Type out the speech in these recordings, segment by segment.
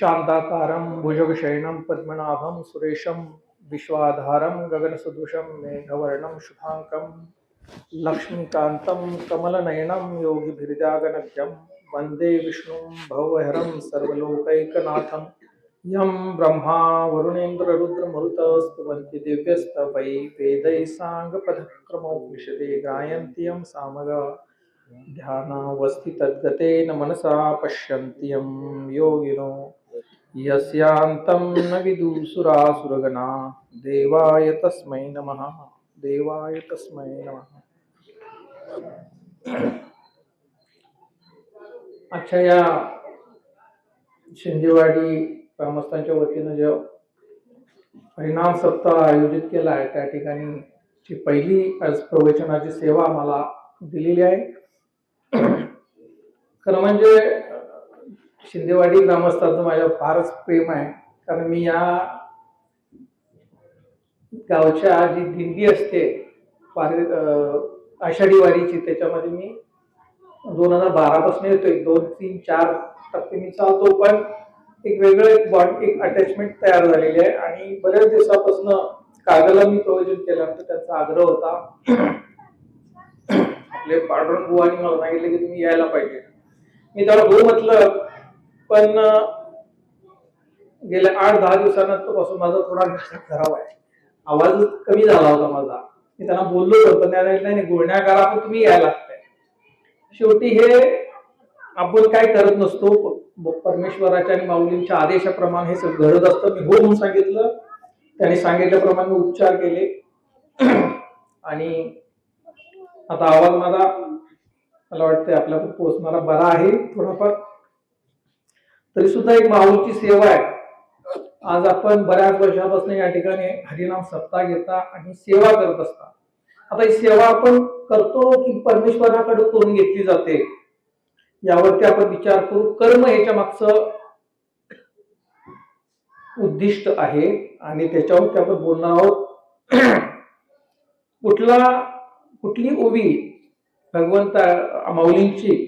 शांताकारं भुजगशयनं पद्मनाभं सुरेशं विश्वाधारं गगनसदृशं मेघवर्णं शुभांगं लक्ष्मीकान्तं कमलनयनं योगिभिर्जागनत्यं वन्दे विष्णुं भवहरं सर्वलोकैकनाथं यं ब्रह्मा वरुणेन्द्ररुद्रमरुतस्तुवन्ति दिव्यस्तवै वेदैः साङ्गपदक्रमोपनिषदे गायन्ति यं सामगा ध्यानावस्थि तद्गतेन मनसा पश्यन्ति यं योगिनो यस्यान्तं न विदुसुरासुरगणा देवाय तस्मै नमः देवाय तस्मै नमः। आजच्या या शिंदेवाडी ग्रामस्थांच्या वतीनं जो परिणाम सप्ताह आयोजित केला आहे त्या ठिकाणी ची पहिली आज प्रवचनाची सेवा आम्हाला दिलेली आहे। खरं म्हणजे शिंदेवाडी ग्रामस्थांचं माझ्या फारच प्रेम आहे, कारण मी या गावच्या जी दिंडी असते आषाढी वारीची त्याच्यामध्ये मी 2012 पासून येतोय। 2, 3, 4 मी चालतो, पण एक वेगळं बॉन्ड एक अटॅचमेंट तयार झालेली आहे आणि बऱ्याच दिवसापासून कागदला मी प्रवचन केल्यानंतर त्यांचा आग्रह होता। आपले पांडुरंग बुवांनी मला सांगितलं की तुम्ही यायला पाहिजे। मी त्याला हो म्हटलं, पण गेल्या 8-10 दिवसानंतर पासून माझा थोडा खराब आहे, आवाज कमी झाला होता माझा। मी त्यांना बोललो होतो, नाही गुळण्या करा पण तुम्ही यायला लागताय। शेवटी हे आपण काय करत नसतो, परमेश्वराच्या आणि माऊलींच्या आदेशाप्रमाणे हे सगळं घडत असतं। मी हो म्हणून सांगितलं, त्यांनी सांगितल्याप्रमाणे उपचार केले आणि आता आवाज मला वाटतं आपल्याकडे पोहोचणारा बरा आहे थोडाफार, तरी सुद्धा एक माऊलीची सेवा आहे। आज आपण बऱ्याच वर्षापासून या ठिकाणी हरिनाम सप्ताह घेता आणि सेवा करत असता। आता ही सेवा आपण करतो की परमेश्वराकडे करून घेतली जाते, यावरती आपण विचार करू। कर्म ह्याच्या मागचं उद्दिष्ट आहे आणि त्याच्यावरती आपण बोलणार आहोत। कुठली ओवी भगवंत माऊलींची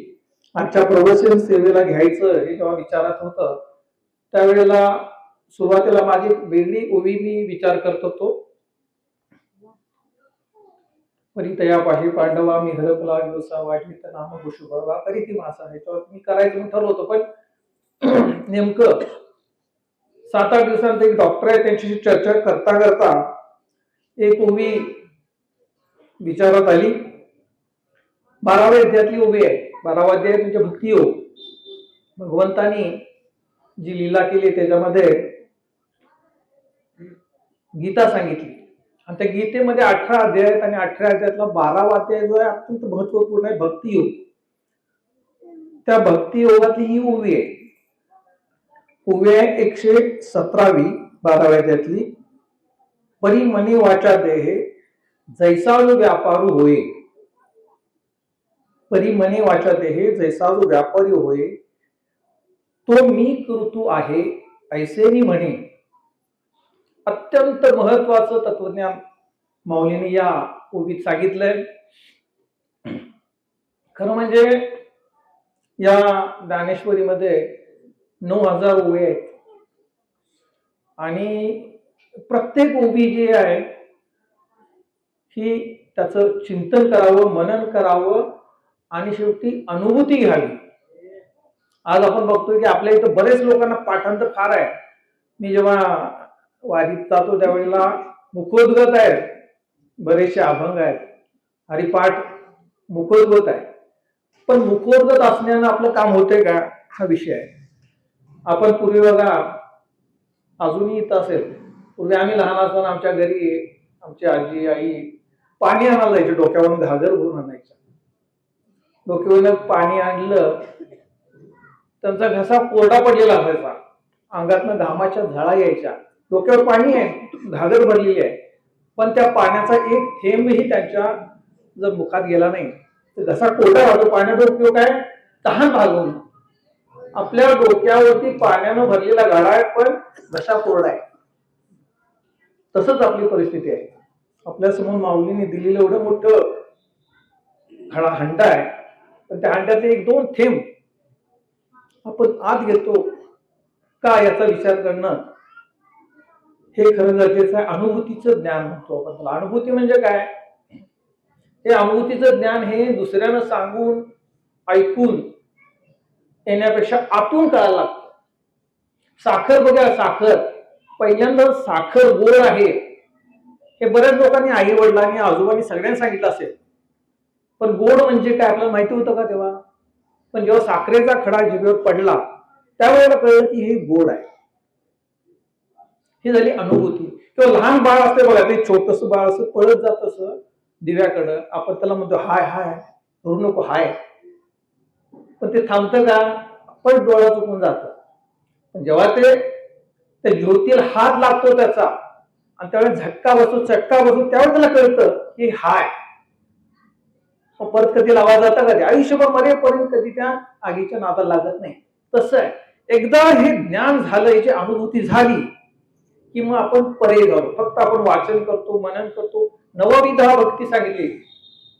आजच्या प्रवचन सेवेला घ्यायचं हे जेव्हा विचारात होतं, त्यावेळेला सुरुवातीला माझी वेगळी ओवी मी विचार करत होतो। परितया पाशी पांडवा मी हरपला दिवसा वाटली तर नाम भूषुभरला तरी ती मासा, ह्याच्यावर मी करायचं मी ठरवलं होतं। पण नेमकं 7-8 दिवसांत एक डॉक्टर आहे, त्यांच्याशी चर्चा करता करता एक ओवी विचारात आली। 12व्या अध्यायातली ओवी आहे। 12वा अध्याय म्हणजे भक्ती योग। भगवंतानी जी लीला केली त्याच्यामध्ये गीता सांगितली आणि त्या गीतेमध्ये 18 अध्याय आहेत आणि 18 अध्यायातला 12वा अध्याय जो आहे अत्यंत महत्वपूर्ण आहे, भक्ती योग। त्या भक्ती योगातली ही ओवी आहे। ओवी आहे 117वी 12व्या अध्यायातली। परी मनी वाचा देहे जैसा जो व्यापारू होय, परी मनी वाचा देहे जैसा जो व्यापारी होय, तो मी कृतू आहे ऐसे मी म्हणे। अत्यंत महत्वाचं तत्वज्ञान माऊलींनी या ओवीत सांगितलंय। खरं म्हणजे या ज्ञानेश्वरीमध्ये 9000 ओवी आहेत आणि प्रत्येक ओवी जी आहे ही त्याचं चिंतन करावं, मनन करावं आणि शेवटी अनुभूती घ्यावी। आज आपण बघतोय की आपल्या इथं बरेच लोकांना पाठांतर फार आहे। मी जेव्हा वारीत जातो त्यावेळेला मुखोद्गत आहेत, बरेचसे अभंग आहेत, हरिपाठ मुखोद्गत आहे। पण मुखोद्गत असण्यानं आपलं काम होतंय का हा विषय आहे। आपण पूर्वी बघा, अजूनही इथं असेल, पूर्वी आम्ही लहान असताना आमच्या घरी आमची आजी आई पाणी आणायला जायचे, डोक्यावरून घागर भरून आणायचं। डोक्यावरून पाणी आणलं, त्यांचा घसा कोरडा पडलेला असायचा, अंगातनं घामाच्या झळा यायच्या। डोक्यावर पाणी आहे, घागर भरलेली आहे, पण त्या पाण्याचा एक थेंबही त्यांच्या जर मुखात गेला नाही तर घसा कोरडा राहतो। पाण्याचा उपयोग आहे तहान भागवणं। आपल्या डोक्यावरती पाण्यानं भरलेला घडा आहे पण घसा कोरडा आहे। तसंच आपली परिस्थिती आहे। आपल्या समोर माऊलीने दिलेलं एवढं मोठं हंडा आहे, पण त्या हंड्यातले 1-2 थेंब आपण आत घेतो का याचा विचार करणं हे खरं गरजेचं आहे. अनुभूतीचं ज्ञान म्हणतो आपण त्याला. अनुभूती म्हणजे काय? हे अनुभूतीचं ज्ञान हे दुसऱ्यानं सांगून ऐकून येण्यापेक्षा आतून कळायला लागतं. साखर बघा, साखर पहिल्यांदा साखर गोड आहे हे बऱ्याच लोकांनी, आई वडिलांनी, आजोबांनी सगळ्यांनी सांगितलं असेल, पण गोड म्हणजे काय आपल्याला माहिती होतं का तेव्हा? पण जेव्हा साखरेचा खडा जिभेवर पडला त्यावेळेला कळलं की हे गोड आहे. ही झाली अनुभूती. किंवा लहान बाळ असते बघा, ते छोटस बाळ असं पळत जात असं दिव्याकडं, आपण त्याला म्हणतो हाय हाय, धरू नको हाय, पण ते थांबतं का? पण डोळा चुकून जातं. पण जेव्हा ते त्या ज्योतीला हात लागतो त्याचा आणि त्यावेळेस झटका बसतो, चटका बसतो, त्यावेळेस त्याला कळतं की हाय. परत कधी लावा जाता का? ते आयुष्यभर मरेपर्यंत कधी त्या आगीच्या नादाला लागत नाही. तसं आहे, एकदा हे ज्ञान झालं, याची अनुभूती झाली की मग आपण परे जाऊ. फक्त आपण वाचन करतो, मनन करतो. नवविधा भक्ती सांगितली,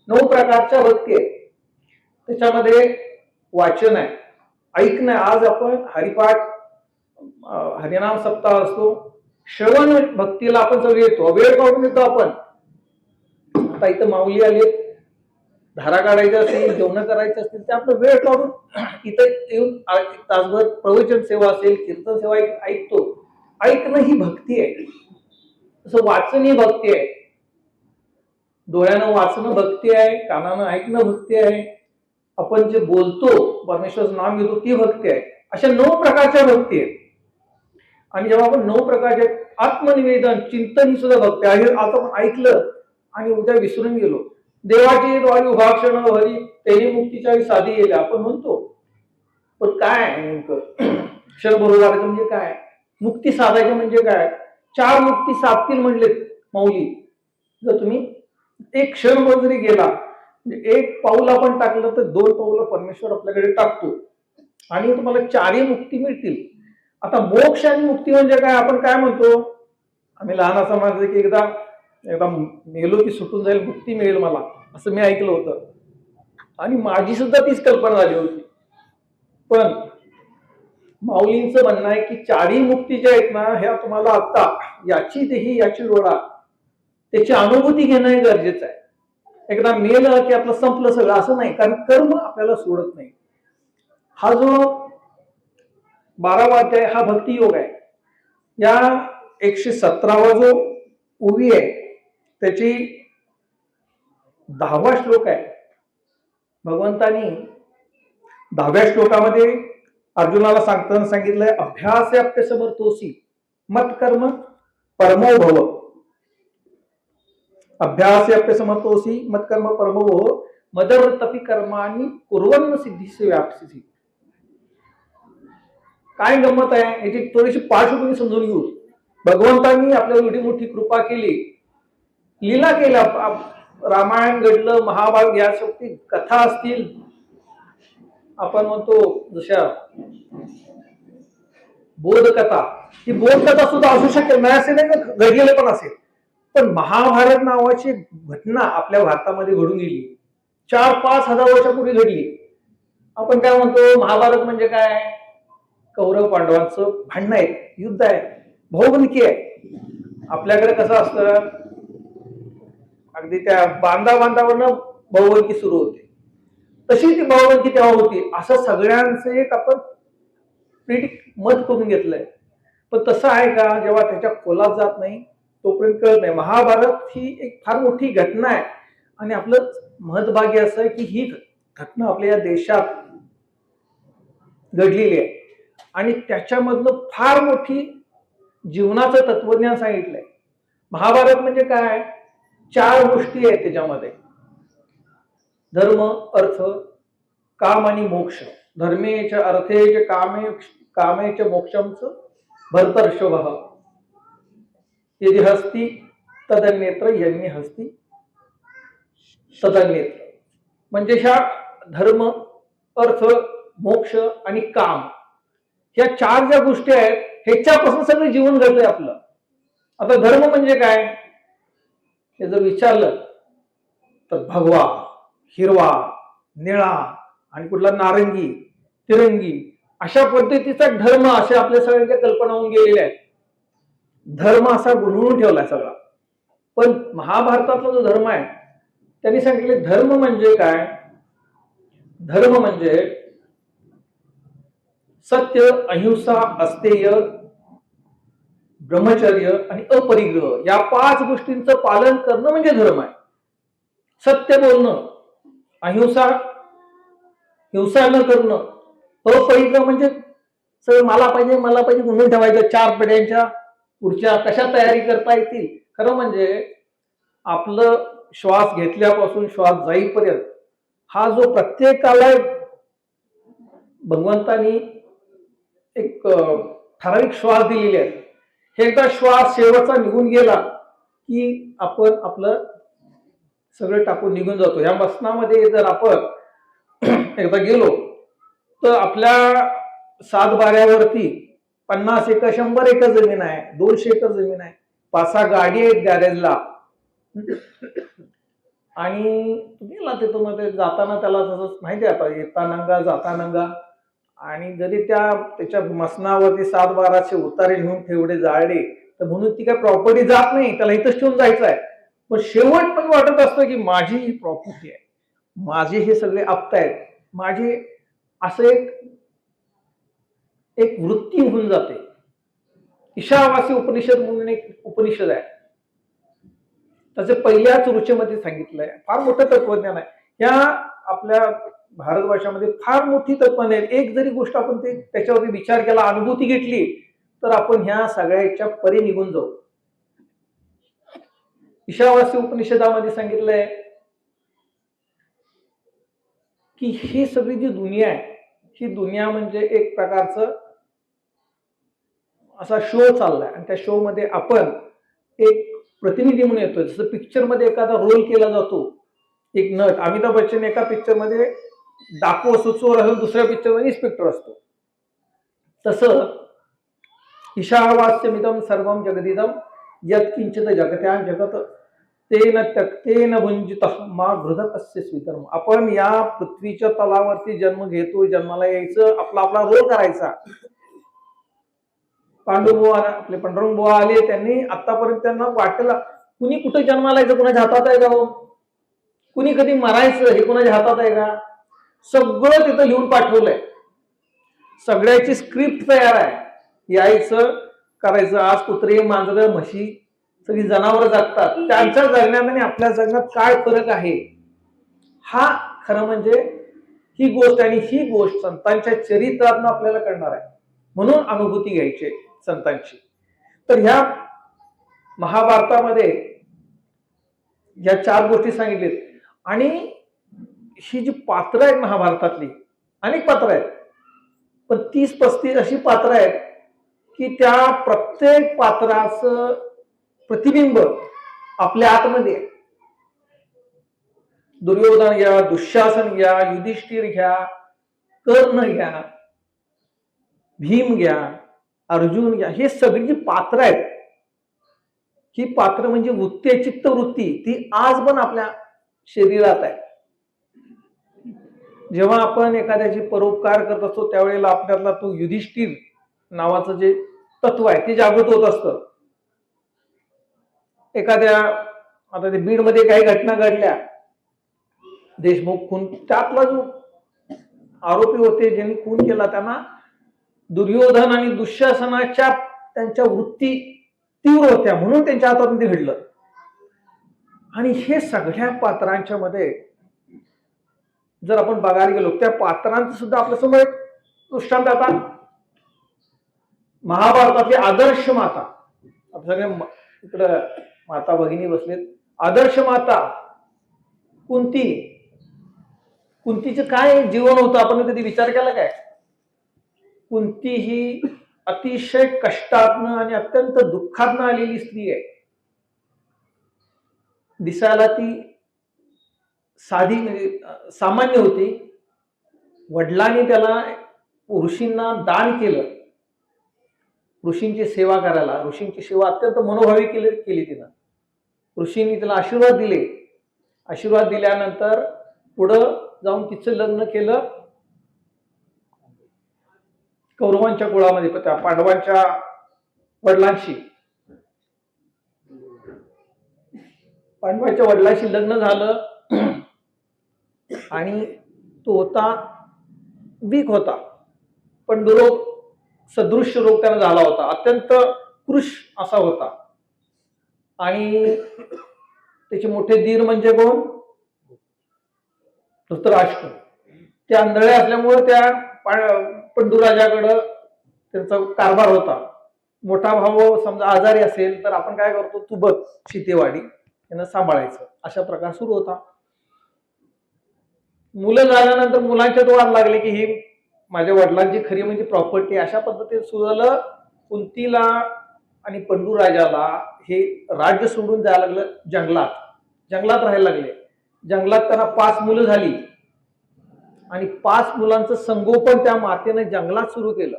9 प्रकारच्या भक्ती आहेत. त्याच्यामध्ये वाचन आहे, ऐकणं. आज आपण हरिपाठ, हरिनाम सप्ताह असतो, श्रवण भक्तीला आपण सगळे येतो, वेळ काढून येतो आपण. आता इथं माऊली आले, धारा काढायच्या असतील, जेवण करायचं असतील, ते आपलं वेळ काढून इथं येऊन तासभर प्रवचन सेवा असेल, कीर्तन सेवा ऐकतो. ऐकणं ही भक्ती आहे. तसं वाचन ही भक्ती आहे. डोळ्यानं वाचणं भक्ती आहे, कानानं ऐकणं भक्ती आहे, आपण जे बोलतो, परमेश्वराचं नाम घेतो, ती भक्ती आहे. अशा 9 प्रकारच्या भक्ती आहेत. आणि जेव्हा आपण 9 प्रकारचे आत्मनिवेदन, चिंतन ही सुद्धा भक्ती आहे. आता आपण ऐकलं आणि उद्या विसरून गेलो. देवाची द्वारी उभाक्षण हरी तेही मुक्तीच्या साधी गेल्या आपण म्हणतो, पण काय आहे नेमकं? क्षण बरोबर म्हणजे काय? मुक्ती साधायची म्हणजे काय? 4 मुक्ती साधतील म्हणले माऊली. जर तुम्ही एक क्षण जरी गेला, म्हणजे एक पाऊल आपण टाकलं तर 2 पाऊल परमेश्वर आपल्याकडे टाकतो आणि तुम्हाला 4ही मुक्ती मिळतील. आता मोक्ष आणि मुक्ती म्हणजे काय? आपण काय म्हणतो? आम्ही लहान असं म्हणायचं की एकदा मेलो की सुटून जाईल, मुक्ती मिळेल मला, असं मी ऐकलं होतं आणि माझी सुद्धा तीच कल्पना झाली होती. पण माऊलींचं म्हणणं आहे की 4ही मुक्ती ज्या आहेत ना, ह्या तुम्हाला आता याची देही याची डोळा, त्याची अनुभूती घेणं हे गरजेचं आहे. एकदा मेलं की आपलं संपलं सगळं असं नाही, कारण कर्म आपल्याला सोडत नाही. हा जो 12वा अध्याय हा भक्ती योग आहे. या 117वा जो ओवी आहे त्याची 10वा श्लोक आहे. भगवंतानी 10व्या श्लोकामध्ये अर्जुनाला सांगताना सांगितलंय, अभ्यासे समर्थोसी मत कर्म परमो भव. अभ्यासे समर्थोसी मत कर्म परमो भव मदवर्तपी कर्माणी कुर्वन्न सिद्धीसे व्याप्सिसी. काय गंमत आहे याची थोडीशी पार्श्वभूमी समजून घेऊ. भगवंतांनी आपल्याला एवढी मोठी कृपा केली, लीला केल्या, रामायण घडलं, महाभारत, या शेवटी कथा असतील, आपण म्हणतो जशा बोधकथा, ही बोधकथा सुद्धा असू शकेल, नाही असे नाही, घडलेलं पण असेल. पण महाभारत नावाची घटना आपल्या भारतामध्ये घडून गेली, 4-5 हजार वर्षापूर्वी घडली. आपण काय म्हणतो? महाभारत म्हणजे काय? कौरव पांडवांचं भांडण आहे, युद्ध आहे, भाऊबंदकी आहे. आपल्याकडे कसं असतं, अगदी त्या बांधावरनं भाऊबंदकी सुरू होते, तशी ती भाऊबंदकी तेव्हा होती. असं सगळ्यांचं एक आपण मत करून घेतलंय. पण तसं आहे का? जेव्हा त्याच्या खोलात जात नाही तोपर्यंत कळत नाही. महाभारत ही एक फार मोठी घटना आहे आणि आपलं महत्भाग्य असं आहे की ही घटना आपल्या या देशात घडलेली आहे आणि त्याच्यामधलं फार मोठी जीवनाचं तत्वज्ञान सांगितलंय. महाभारत म्हणजे काय? 4 गोष्टी आहेत त्याच्यामध्ये, धर्म, अर्थ, काम आणि मोक्ष. धर्मेच अर्थेच कामेच मोक्षमच भरतर्षभ यदि हस्ती तदन्यत्र यज्ञ हस्ती तदन्यत्र. म्हणजे ह्या धर्म, अर्थ, मोक्ष आणि काम, ह्या 4 ज्या गोष्टी आहेत ह्याच्यापासून सगळं जीवन घडलंय आपलं. आता धर्म म्हणजे काय हे जर विचारलं तर भगवा, हिरवा, निळा आणि कुठला नारंगी, तिरंगी अशा पद्धतीचा धर्म अशा आपल्या सगळ्यांच्या कल्पना होऊन गेलेल्या आहेत. धर्म असा गुंडळून ठेवलाय सगळा. पण महाभारतातला जो धर्म आहे त्यांनी सांगितले धर्म म्हणजे काय? धर्म म्हणजे सत्य, अहिंसा, अस्तेय, ब्रह्मचर्य आणि अपरिग्रह या 5 गोष्टींचं पालन करणं म्हणजे धर्म आहे. सत्य बोलणं, अहिंसा, हिंसा न करणं, अपरिग्रह म्हणजे सगळं मला पाहिजे म्हणून ठेवायचं. 4 पिढ्यांच्या पुढच्या कशा तयारी करता येतील. खरं म्हणजे आपलं श्वास घेतल्यापासून श्वास जाईपर्यंत हा जो प्रत्येकाला भगवंतानी एक ठराविक श्वास दिलेले आहे. हे एकदा श्वास शेवटचा निघून गेला की आपण आपलं सगळं टाकून निघून जातो. ह्या मसनामध्ये जर आपण एकदा गेलो तर आपल्या 7 बाऱ्यावरती 50 एकर 100 एकर जमीन आहे, 200 एकर जमीन आहे, 5-6 गाडी आहेत गॅरेजला. आणि गेला तिथं मध्ये जाताना त्याला तसंच माहिती आहे आता येता नंगा जाता नंगा. आणि जरी त्याच्या मसनावरती 7 बाराचे उतारे नेऊन ठेवले जाळले तर म्हणून ती काय प्रॉपर्टी जात नाही, त्याला इथंच ठेवून जायचं आहे. पण शेवट पण वाटत असतं की माझी ही प्रॉपर्टी आहे, माझे हे सगळे आप्त आहेत, माझे असं एक वृत्ती होऊन जाते. ईशावासी उपनिषद म्हणून एक उपनिषद आहे, त्याचे पहिल्याच रुचेमध्ये सांगितलंय. फार मोठं तत्वज्ञान आहे. ह्या आपल्या भारतवर्षामध्ये फार मोठी तत्वज्ञान आहे. एक जरी गोष्ट आपण त्याच्यावरती विचार केला, अनुभूती घेतली तर आपण ह्या सगळ्याच्या परी निघून जाऊ. ईशावासी उपनिषदामध्ये सांगितलंय की ही सगळी जी दुनिया आहे ही दुनिया म्हणजे एक प्रकारचं असा शो चाललाय आणि त्या शो मध्ये आपण एक प्रतिनिधी म्हणून येतोय. जसं पिक्चर मध्ये एखादा रोल केला जातो, एक नट अमिताभ बच्चन एका पिक्चर मध्ये डाकू असतो, चोर असतो, दुसऱ्या पिक्चर मध्ये इन्स्पेक्टर असतो. तसं ईशावास्यमिदं सर्वं जगदिदं यत्किंचित जगत्या जगत तेन त्यक्तेन भुंजितः मा हृदकस्य स्वीकर्म. आपण या पृथ्वीच्या तलावरती जन्म घेतो, जन्माला यायचं, आपला रोल करायचा. पांडुबुवा आपले पंढरंगबुवा आले, त्यांनी आतापर्यंत त्यांना वाटलं कुणी कुठे जन्माला यायचं कुणाच्या हातात आहे का हो, कुणी कधी मरायचं हे कुणाच्या हातात आहे का, सगळं तिथं लिहून पाठवलंय. सगळ्याची स्क्रिप्ट तयार आहे. यायचं करायचं. आज कुत्रे मांजरं म्हशी सगळी जनावरं जगतात, त्यांच्या जगण्यात आणि आपल्या जगण्यात काय फरक आहे हा खरं म्हणजे ही गोष्ट. आणि ही गोष्ट संतांच्या चरित्रातून आपल्याला कळणार आहे. म्हणून अनुभूती घ्यायची संतांची. तर ह्या महाभारतामध्ये या 4 गोष्टी सांगितल्यात. आणि ही जी पात्र आहेत महाभारतातली अनेक पात्र आहेत, पण 30-35 अशी पात्र आहेत की त्या प्रत्येक पात्राचं प्रतिबिंब आपल्या आतमध्ये. दुर्योधन घ्या, दुःशासन घ्या, युधिष्ठिर घ्या, कर्ण घ्या, भीम घ्या, अर्जुन घ्या, हे सगळी जी पात्र आहेत ही पात्र म्हणजे वृत्ती आहे, चित्तवृत्ती, ती आज पण आपल्या शरीरात आहे. जेव्हा आपण एखाद्याची परोपकार करत असतो त्यावेळेला आपल्याला तो युधिष्ठिर नावाचं जे तत्व आहे ते जागृत होत असतं. एखाद्या आता ते बीड मध्ये काही घटना घडल्या, देशमुख खून, त्यातला जो आरोपी होते ज्यांनी खून केला त्यांना दुर्योधन आणि दुःशासनाच्या त्यांच्या वृत्ती तीव्र होत्या म्हणून त्यांच्या हातातून ते घडलं. आणि हे सगळ्या पात्रांच्या मध्ये जर आपण बघायला गेलो त्या पात्रांचं सुद्धा आपल्यासमोर एक दृष्टांत. आता महाभारतातली आदर्श माता, आप सगळे इकडं माता भगिनी बसलेत. आदर्श माता कुंती, कुंतीचं काय जीवन होतं आपण कधी विचार केला काय? कुंती ही अतिशय कष्टातनं आणि अत्यंत दुःखातनं आलेली स्त्री आहे. दिसायला ती साधी म्हणजे सामान्य होती. वडिलांनी त्याला ऋषींना दान केलं, ऋषींची सेवा करायला. ऋषींची सेवा अत्यंत मनोभावी केली तिनं. ऋषींनी तिला आशीर्वाद दिले. आशीर्वाद दिल्यानंतर पुढं जाऊन तिचं लग्न केलं कौरवांच्या कुळामध्ये त्या पांडवांच्या वडिलांशी लग्न झालं आणि तो होता वीक होता, पंडुरोग सदृश्य रोग त्याला झाला होता, अत्यंत कृश असा होता. आणि त्याचे मोठे दीर म्हणजे कोण? धृतराष्ट्र. ते आंधळे असल्यामुळे त्या पंडुराजाकडं त्यांचा कारभार होता. मोठा भाऊ समजा आजारी असेल तर आपण काय करतो, तू बघ शितेवाडी, त्यांना सांभाळायचं, अशा प्रकार सुरू होता. मुलं झाल्यानंतर मुलांच्या वाद लागले की ही माझ्या वडिलांची खरी म्हणजे प्रॉपर्टी, अशा पद्धतीने सुरू झालं. कुंतीला आणि पंडुराजाला हे राज्य सोडून जायला लागलं, जंगलात राहायला लागले. जंगलात त्यांना 5 मुलं झाली आणि 5 मुलांचं संगोपन त्या मातेने जंगलात सुरू केलं.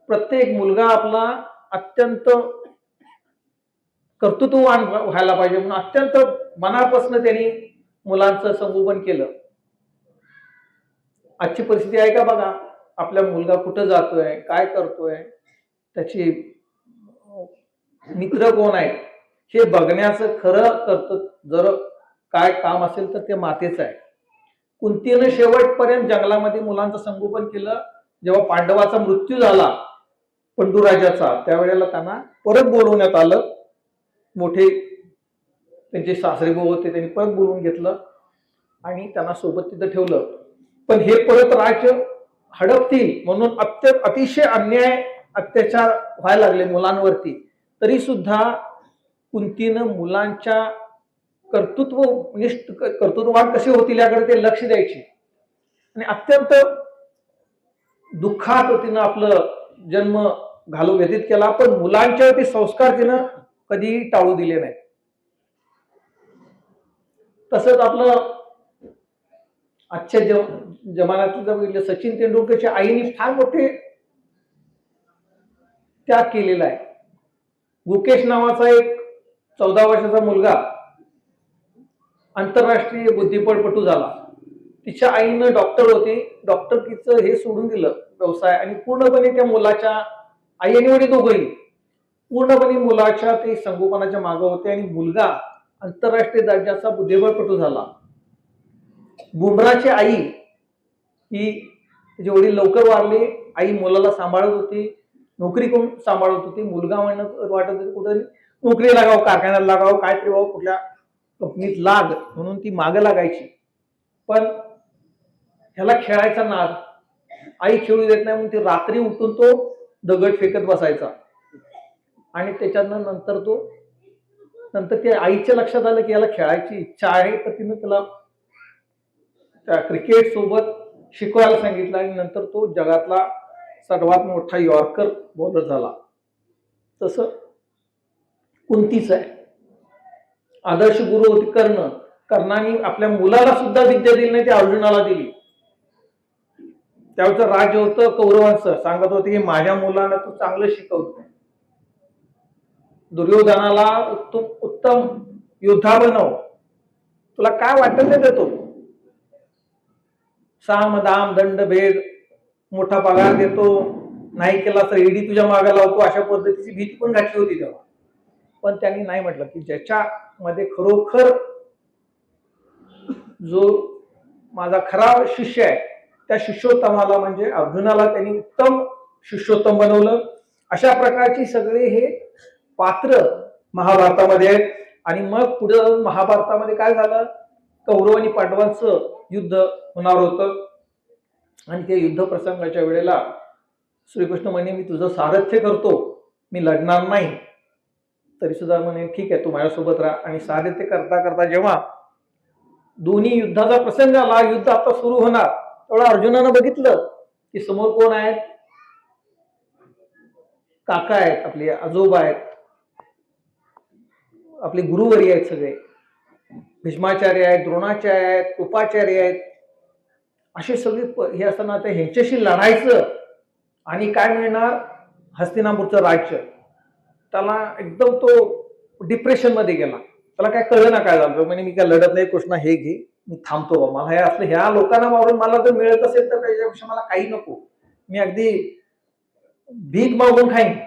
प्रत्येक मुलगा आपला अत्यंत कर्तृत्ववान व्हायला पाहिजे म्हणून अत्यंत मनापासून त्यांनी मुलांचं संगोपन केलं. आजची परिस्थिती आहे का बघा, आपला मुलगा कुठं जातोय, काय करतोय, त्याची मित्र कोण आहेत हे बघण्याचं खरं करतं जर काय काम असेल तर ते मातेचं आहे. कुंतीनं शेवटपर्यंत जंगलामध्ये मुलांचं संगोपन केलं. जेव्हा पांडवाचा मृत्यू झाला पंडुराजाचा, त्यावेळेला त्यांना परत बोलवण्यात आलं. मोठे त्यांचे सासरे भाऊ होते, त्यांनी परत बोलवून घेतलं आणि त्यांना सोबत तिथं ठेवलं. पण हे परत राज्य हडपतील म्हणून अतिशय अन्याय अत्याचार व्हायला लागले मुलांवरती. तरी सुद्धा कुंतीनं मुलांच्या कर्तृत्ववान कसे होतील याकडे ते लक्ष द्यायचे आणि अत्यंत दुःखात तिनं आपलं जन्म व्यतीत केला. पण मुलांच्यावरती संस्कार तिनं कधीही टाळू दिले नाही. तसंच आपलं आजच्या जमान्यात जर बघितलं, सचिन तेंडुलकरच्या आईने फार मोठे त्याग केलेला आहे. गुकेश नावाचा एक 14 वर्षाचा मुलगा आंतरराष्ट्रीय बुद्धिबळपटू झाला. तिच्या आईनं डॉक्टर होती, डॉक्टरकीचं हे सोडून दिलं व्यवसाय आणि पूर्णपणे त्या मुलाच्या आई आणि वडील दोघंही पूर्णपणे मुलाच्या ते संगोपनाच्या मागे होते आणि मुलगा आंतरराष्ट्रीय दर्जाचा बुद्धिबळपटू झाला. बुमराची आई ही तिचे वडील लवकर वारले, आई मुलाला सांभाळत होती, नोकरी करून सांभाळत होती. मुलगा म्हणत वाटत होती कुठे नोकरी लागावं, कारखान्यात लागावं, काय तरी व्हावं, कुठल्या कंपनीत लाग म्हणून ती मागं लागायची. पण ह्याला खेळायचा नाद, आई खेळू देत नाही म्हणून ती रात्री उठून तो दगड फेकत बसायचा आणि त्याच्यानं नंतर त्या आईच्या लक्षात आलं की याला खेळायची इच्छा आहे, तर तिनं त्याला त्या क्रिकेट सोबत शिकवायला सांगितलं आणि नंतर तो जगातला सर्वात मोठा यॉर्कर बॉलर झाला. तसं कुंतीच आहे. आदर्श गुरु होती कर्णाने आपल्या मुलाला सुद्धा विद्या दिली नाही, ती अर्जुनाला दिली. त्याचं राज्य होतं कौरवांचं. सांगत होते की माझ्या मुलाला तू चांगलं शिकवतो, दुर्योधनाला उत्तम योद्धा बनव, तुला काय वाटेल ते देतो, साम दाम दंड भेद मोठा पगार देतो, नाही केला तर ईडी तुझ्या मागे लावतो, अशा पद्धतीची भीती पण घातली होती तेव्हा. पण त्यांनी नाही म्हटलं की ज्याच्यामध्ये खरोखर जो माझा खरा शिष्य आहे त्या शिष्योत्तमाला म्हणजे अर्जुनाला त्यांनी उत्तम शिष्योत्तम बनवलं. अशा प्रकारची सगळे हे पात्र महाभारतामध्ये आहेत. आणि मग पुढे महाभारतामध्ये काय झालं, कौरव आणि पांडवांचं युद्ध होणार होतं आणि त्या युद्ध प्रसंगाच्या वेळेला श्रीकृष्ण म्हणे मी तुझं सारथ्य करतो, मी लढणार नाही. तरी सुद्धा म्हणे ठीक आहे तू माझ्यासोबत राहा. आणि सारथ्य करता करता जेव्हा दोन्ही युद्धाचा प्रसंग आला, युद्ध आता सुरू होणार, तेवढा अर्जुनानं बघितलं की समोर कोण आहेत, काका आहेत, आपले आजोबा आहेत, आपले गुरुवरी आहेत, सगळे भीष्माचार्य आहेत, द्रोणाचार्य आहेत, कृपाचार्य आहेत, असे सगळे हे असताना आता ह्यांच्याशी लढायचं आणि काय मिळणार, हस्तिनापूरचं राज्य. त्याला एकदम तो डिप्रेशन मध्ये गेला. त्याला काय कळलं ना काय झालं, म्हणजे मी काय लढत नाही, कृष्णा हे घे, मी थांबतो बा, मला हे असलं ह्या लोकांना मारून मला जर मिळत असेल तर त्याच्यापेक्षा मला काही नको, मी अगदी भीक मागून खाईन,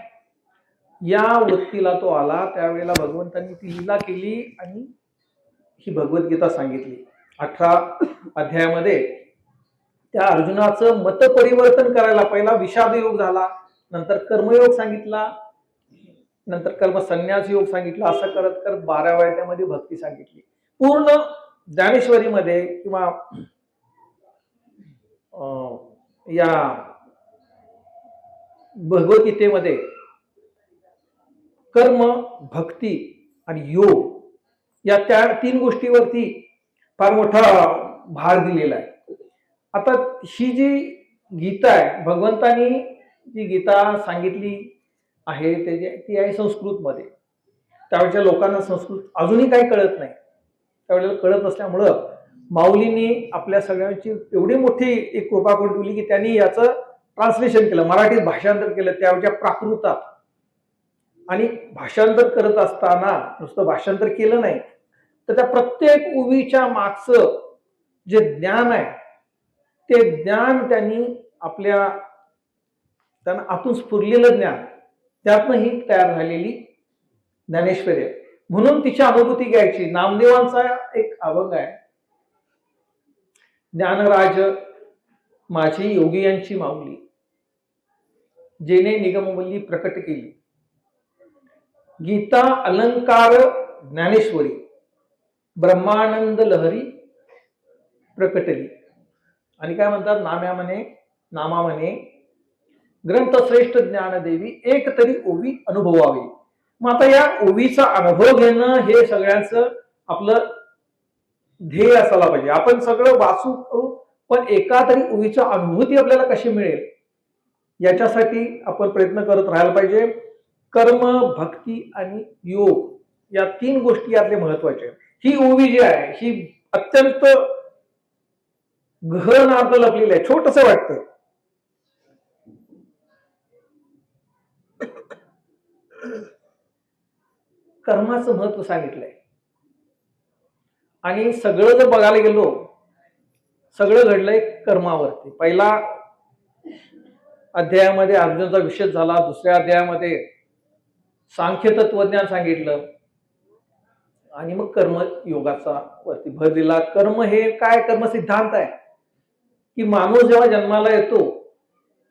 या वृत्तीला तो आला. त्यावेळेला भगवंतांनी ती लीला केली आणि ही भगवद्गीता सांगितली. 18 अध्यायामध्ये त्या अर्जुनाचं मत परिवर्तन करायला पहिला विषाद योग झाला, नंतर कर्मयोग सांगितला, नंतर कर्म संन्यास योग सांगितला. असं करत करत 12व्या अध्यायामध्ये भक्ती सांगितली. पूर्ण ज्ञानेश्वरीमध्ये किंवा या भगवद्गीतेमध्ये कर्म, भक्ती आणि योग या त्या 3 गोष्टीवरती फार मोठा भार दिलेला आहे. आता ही जी गीता आहे, भगवंतांनी जी गीता सांगितली आहे ती आहे संस्कृतमध्ये. त्यावेळेच्या लोकांना संस्कृत अजूनही काही कळत नाही. त्यावेळेला कळत नसल्यामुळं माऊलींनी आपल्या सगळ्यांची एवढी मोठी एक कृपा करून ठेवली की त्यांनी याचं ट्रान्सलेशन केलं, मराठीत भाषांतर केलं त्यावेळच्या प्राकृतात. आणि भाषांतर करत असताना नुसतं भाषांतर केलं नाही, तर त्या प्रत्येक उवीच्या मागचं जे ज्ञान आहे ते ज्ञान त्यांनी त्यांना आतून स्फुरलेलं ज्ञान, त्यातनं ही तयार झालेली ज्ञानेश्वरी आहे. म्हणून तिची अनुभूती घ्यायची. नामदेवांचा एक अभंग आहे, ज्ञानराज माझी योगी यांची माऊली, जेने निगमवल्ली प्रकट केली, गीता अलंकार ज्ञानेश्वरी, ब्रह्मानंद लहरी प्रकटली. आणि काय म्हणतात, नामा म्हणे ग्रंथश्रेष्ठ ज्ञानदेवी, एक तरी ओवी अनुभवावी. मग आता या ओवीचा अनुभव घेणं हे सगळ्यांचं आपलं ध्येय असायला पाहिजे. आपण सगळं वाचू करू, पण एका तरी ओवीचा अनुभूती आपल्याला कशी मिळेल याच्यासाठी आपण प्रयत्न करत राहायला पाहिजे. कर्म, भक्ती आणि योग या 3 गोष्टी यातले महत्वाच्या. ही ओवी जी आहे ही अत्यंत गहन अर्थ लपलेलं आहे. छोटस वाटतं, कर्माचं महत्व सांगितलंय. आणि सगळं जर बघायला गेलो, सगळं घडलंय कर्मावरती. पहिला अध्यायामध्ये अर्जुनाचा विषय झाला, दुसऱ्या अध्यायामध्ये सांख्य तत्वज्ञान सांगितलं, आणि मग कर्म योगाचा वरती भर दिला. कर्म हे काय, कर्म सिद्धांत आहे की माणूस जेव्हा जन्माला येतो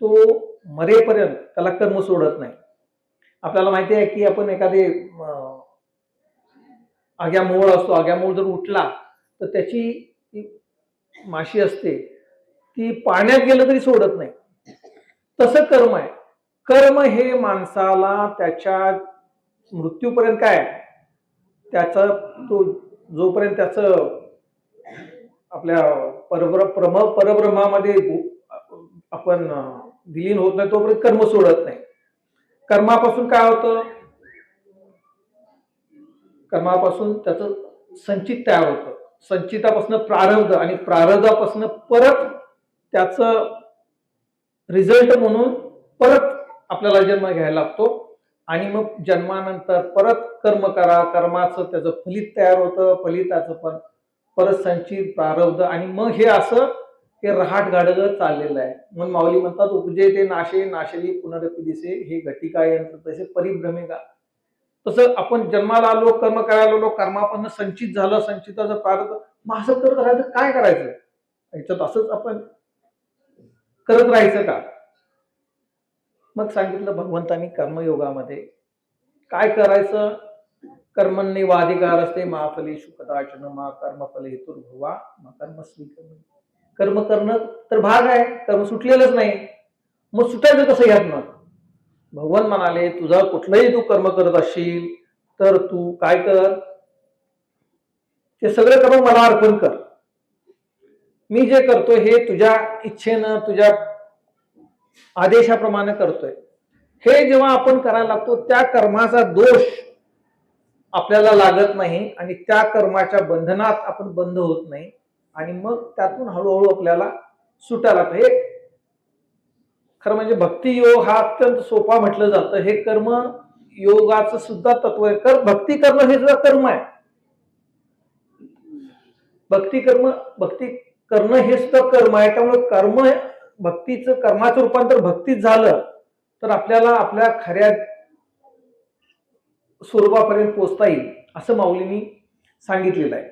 तो मरेपर्यंत त्याला कर्म सोडत नाही. आपल्याला माहिती आहे की आपण एखादे आग्यामूळ असतो, आग्यामूळ जर उठला तर त्याची माशी असते ती पाण्यात गेलं तरी सोडत नाही. तसं कर्म आहे. कर्म हे माणसाला त्याच्या मृत्यूपर्यंत काय, त्याचा तो जोपर्यंत त्याचं आपल्या परब्रह्मामध्ये आपण विलीन होत नाही तोपर्यंत कर्म सोडत नाही. कर्मापासून काय होतं, कर्मापासून त्याचं संचित तयार होतं, संचितापासून प्रारब्ध, आणि प्रारब्धापासून परत त्याचं रिझल्ट म्हणून परत आपल्याला जन्म घ्यायला लागतो. आणि मग जन्मानंतर परत कर्म करा, कर्माचं त्याचं फलित तयार होतं, फलिताचं पण परत संचित प्रारब्ध, आणि मग हे असं हे रहाट गाडगं चाललेलं आहे. म्हणून माऊली म्हणतात, उपजे ते नाशे नाशली पुनरपी दिसे, हे घटिका यंत्र तसे परिभ्रमेगा. तसं आपण जन्माला आलो, कर्म करायला आलो, कर्मापासून संचित झालं, संचिताचं प्रारब्ध, मग असं करत राहायचं, काय करायचं याच्यात, असंच आपण करत राहायचं का? मग सांगितलं भगवंतांनी कर्मयोगामध्ये काय करायचं. कर्मण्येवाधिकार असते मा फलेषु कदाचन मा कर्मफल हेतुर्भुवा मा कर्मस्वी कर्म. कर्म करणं तर भाग आहे, कर्म सुटलेलंच नाही. मग सुटायचं कसं यातनं? भगवान म्हणाले, तुझा कुठलंही तू कर्म करत असशील तर तू काय कर, ते सगळं कर्म मला अर्पण कर. मी जे करतोय हे तुझ्या इच्छेनं, तुझ्या आदेशाप्रमाणे करतोय. हे जेव्हा आपण करायला लागतो त्या कर्माचा दोष आपल्याला लागत नाही, आणि त्या कर्माच्या बंधनात आपण बंद होत नाही, आणि मग त्यातून हळूहळू आपल्याला सुटायला लागतं. हे खरं म्हणजे भक्ती योग हा अत्यंत सोपा म्हटलं जातं. हे कर्म योगाचं सुद्धा तत्व आहे. भक्ती करणं हे सुद्धा कर्म आहे. भक्ती करणं हे सुद्धा कर्म आहे. त्यामुळे कर्माचं रूपांतर भक्तीत झालं तर आपल्याला आपल्या खऱ्या स्वरूपापर्यंत पोचता येईल असं माऊलींनी सांगितलेलं आहे.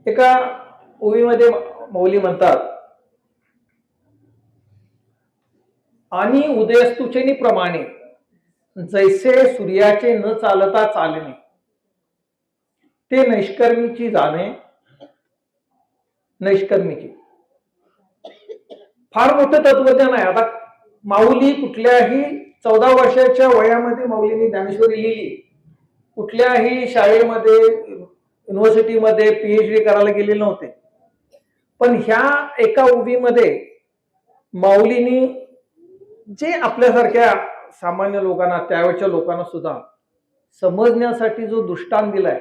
एका ओवीमध्ये माऊली म्हणतात, आणि उदयस्तुचेनी प्रमाणे जैसे सूर्याचे न चालता चालणे, ते नैष्कर्मीची जाणे नैष्कर्मीची. फार मोठं तत्वज्ञान आहे. आता माऊली कुठल्याही 14 वर्षाच्या वयामध्ये माऊलींनी ज्ञानेश्वरी लिहिली. कुठल्याही शाळेमध्ये युनिव्हर्सिटीमध्ये PhD करायला गेलेले नव्हते. पण ह्या एका उभीमध्ये माऊलींनी जे आपल्यासारख्या सामान्य लोकांना, त्यावेळच्या लोकांना सुद्धा समजण्यासाठी जो दृष्टांत दिलाय,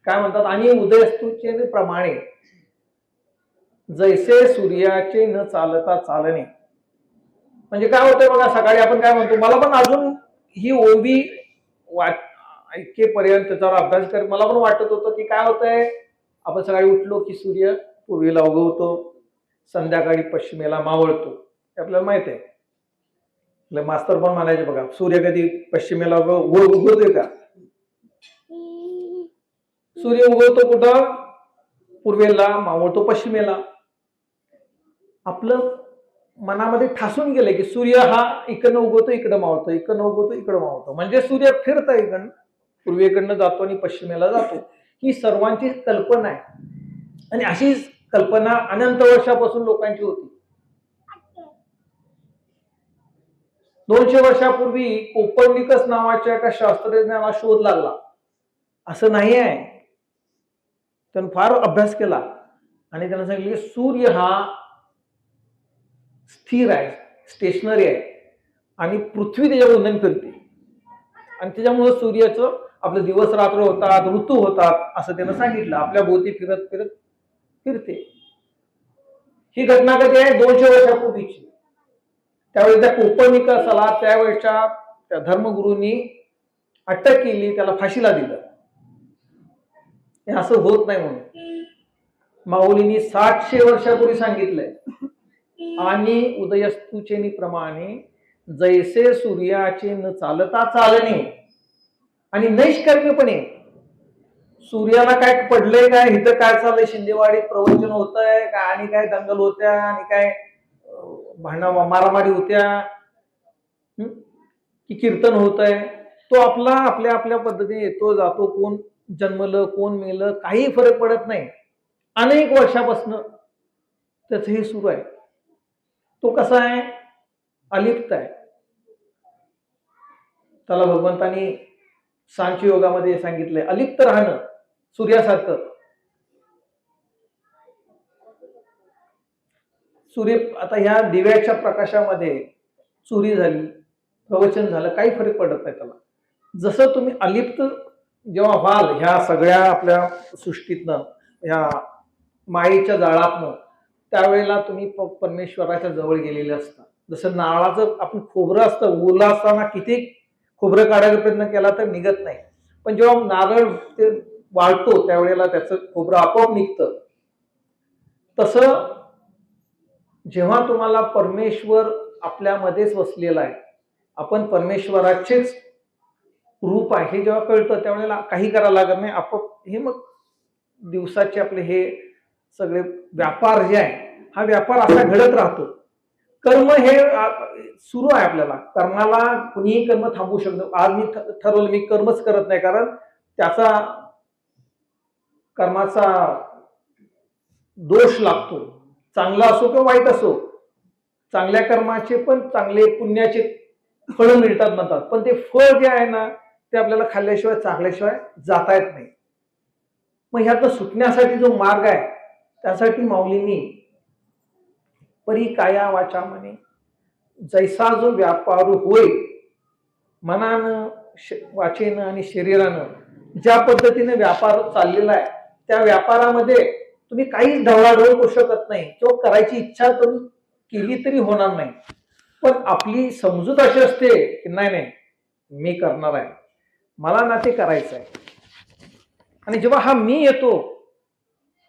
काय म्हणतात, आणि उदयस्तुचे प्रमाणे जैसे सूर्याचे न चालता चालणे. म्हणजे काय होतंय बघा, सकाळी आपण काय म्हणतो, मला पण अजून ही ओवी ऐकेपर्यंत त्याच्यावर अभ्यास कर मला पण वाटत होतं की काय होतंय, आपण सकाळी उठलो की सूर्य पूर्वेला उगवतो, संध्याकाळी पश्चिमेला मावळतो, हे आपल्याला माहित आहे. मास्तर पण म्हणायचे बघा, सूर्य कधी पश्चिमेला उगवतोय का? सूर्य उगवतो कुठं? पूर्वेला, मावळतो पश्चिमेला. आपलं मनामध्ये ठासून गेलंय की सूर्य हा इकडनं उगवतो इकडं मावळतो, इकडनं उगवतो इकडं मावळतो, म्हणजे सूर्य फिरतं इकडनं, पूर्वेकडनं जातो आणि पश्चिमेला जातो. ही सर्वांची कल्पना आहे. आणि अशीच कल्पना अनंत वर्षापासून लोकांची होती. 200 वर्षापूर्वी कोपर्निकस नावाच्या एका शास्त्रज्ञाला शोध लागला. असं नाही आहे, त्यानं फार अभ्यास केला आणि त्यानं सांगितले सूर्य हा स्थिर आहे, स्टेशनरी आहे, आणि पृथ्वी त्याच्या उन्नत फिरते, आणि त्याच्यामुळे सूर्याचं आपले दिवस रात्र होतात, ऋतू होतात, असं त्यानं सांगितलं. आपल्या भोवती फिरत फिरत फिरते. ही घटना कधी आहे? 200 वर्षापूर्वीची. त्यावेळी त्या कोपर्निकसला त्यावेळच्या त्या धर्मगुरूंनी अटक केली, त्याला फाशीला दिलं. हे असं होत नाही म्हणून माऊलींनी 700 वर्षापूर्वी सांगितलंय, आणि उदयस्तुचेनी प्रमाणे जैसे सूर्याचे न चालता चालणे, आणि नैष्कर्म्यपणे. सूर्याला काय पडलंय काय, इथं काय चाललंय, शिंदेवाडीत प्रवचन होत आहे का, आणि काय दंगल होत्या, आणि काय मारामारी होत्या, की कीर्तन होत आहे, तो आपला आपल्या आपल्या पद्धतीने येतो जातो. कोण जन्मलं कोण मेलं काही फरक पडत नाही. अनेक वर्षापासून त्याच हे सुरू आहे. तो कसा आहे? अलिप्त आहे. त्याला भगवंतानी सांख्य योगामध्ये सांगितलंय, अलिप्त राहणं सूर्यासारखं. सूर्य आता ह्या दिव्याच्या प्रकाशामध्ये चोरी झाली, प्रवचन झालं, काही फरक पडत नाही त्याला. जसं तुम्ही अलिप्त जेव्हा व्हाल ह्या सगळ्या आपल्या सृष्टीतनं, ह्या मायेच्या जाळातनं, त्यावेळेला तुम्ही परमेश्वराच्या जवळ गेलेले असता. जसं नाळाचं आपण खोबरं असतं, ओलं असताना किती खोबरं काढायचा प्रयत्न केला तर निघत नाही, पण जेव्हा नारळ ते वाळतो त्यावेळेला त्याचं खोबरं आपोआप निघतं. तसं जेव्हा तुम्हाला परमेश्वर आपल्यामध्येच वसलेला आहे, आपण परमेश्वराचेच रूप आहे हे जेव्हा कळतं, त्यावेळेला काही करायला लागत नाही, आपोआप हे मग दिवसाचे आपले हे सगळे व्यापार जे आहे, हा व्यापार असा घडत राहतो. कर्म हे सुरू आहे आपल्याला. कर्माला कुणीही कर्म थांबवू शकतो. आज मी ठरवलं मी कर्मच करत नाही, कारण त्याचा कर्माचा दोष लागतो. चांगला असो किंवा वाईट असो, चांगल्या कर्माचे पण चांगले पुण्याचे फळ मिळतात म्हणतात, पण ते फळ जे आहे ना ते आपल्याला खाल्ल्याशिवाय चाखल्याशिवाय जाता येत नाही. मग ह्यातनं सुटण्यासाठी जो मार्ग आहे त्यासाठी माऊलींनी परी काया वाचा म्हणे जैसा जो व्यापार होय, मनानं वाचेनं आणि शरीरानं ज्या पद्धतीने व्यापार चाललेला आहे, त्या व्यापारामध्ये तुम्ही काहीच ढवळाढवळ करू शकत नाही, किंवा करायची इच्छा तुम्ही केली तरी होणार नाही. पण आपली समजूत अशी असते की नाही नाही मी करणार आहे, मला ना ते करायचं आहे. आणि जेव्हा हा मी येतो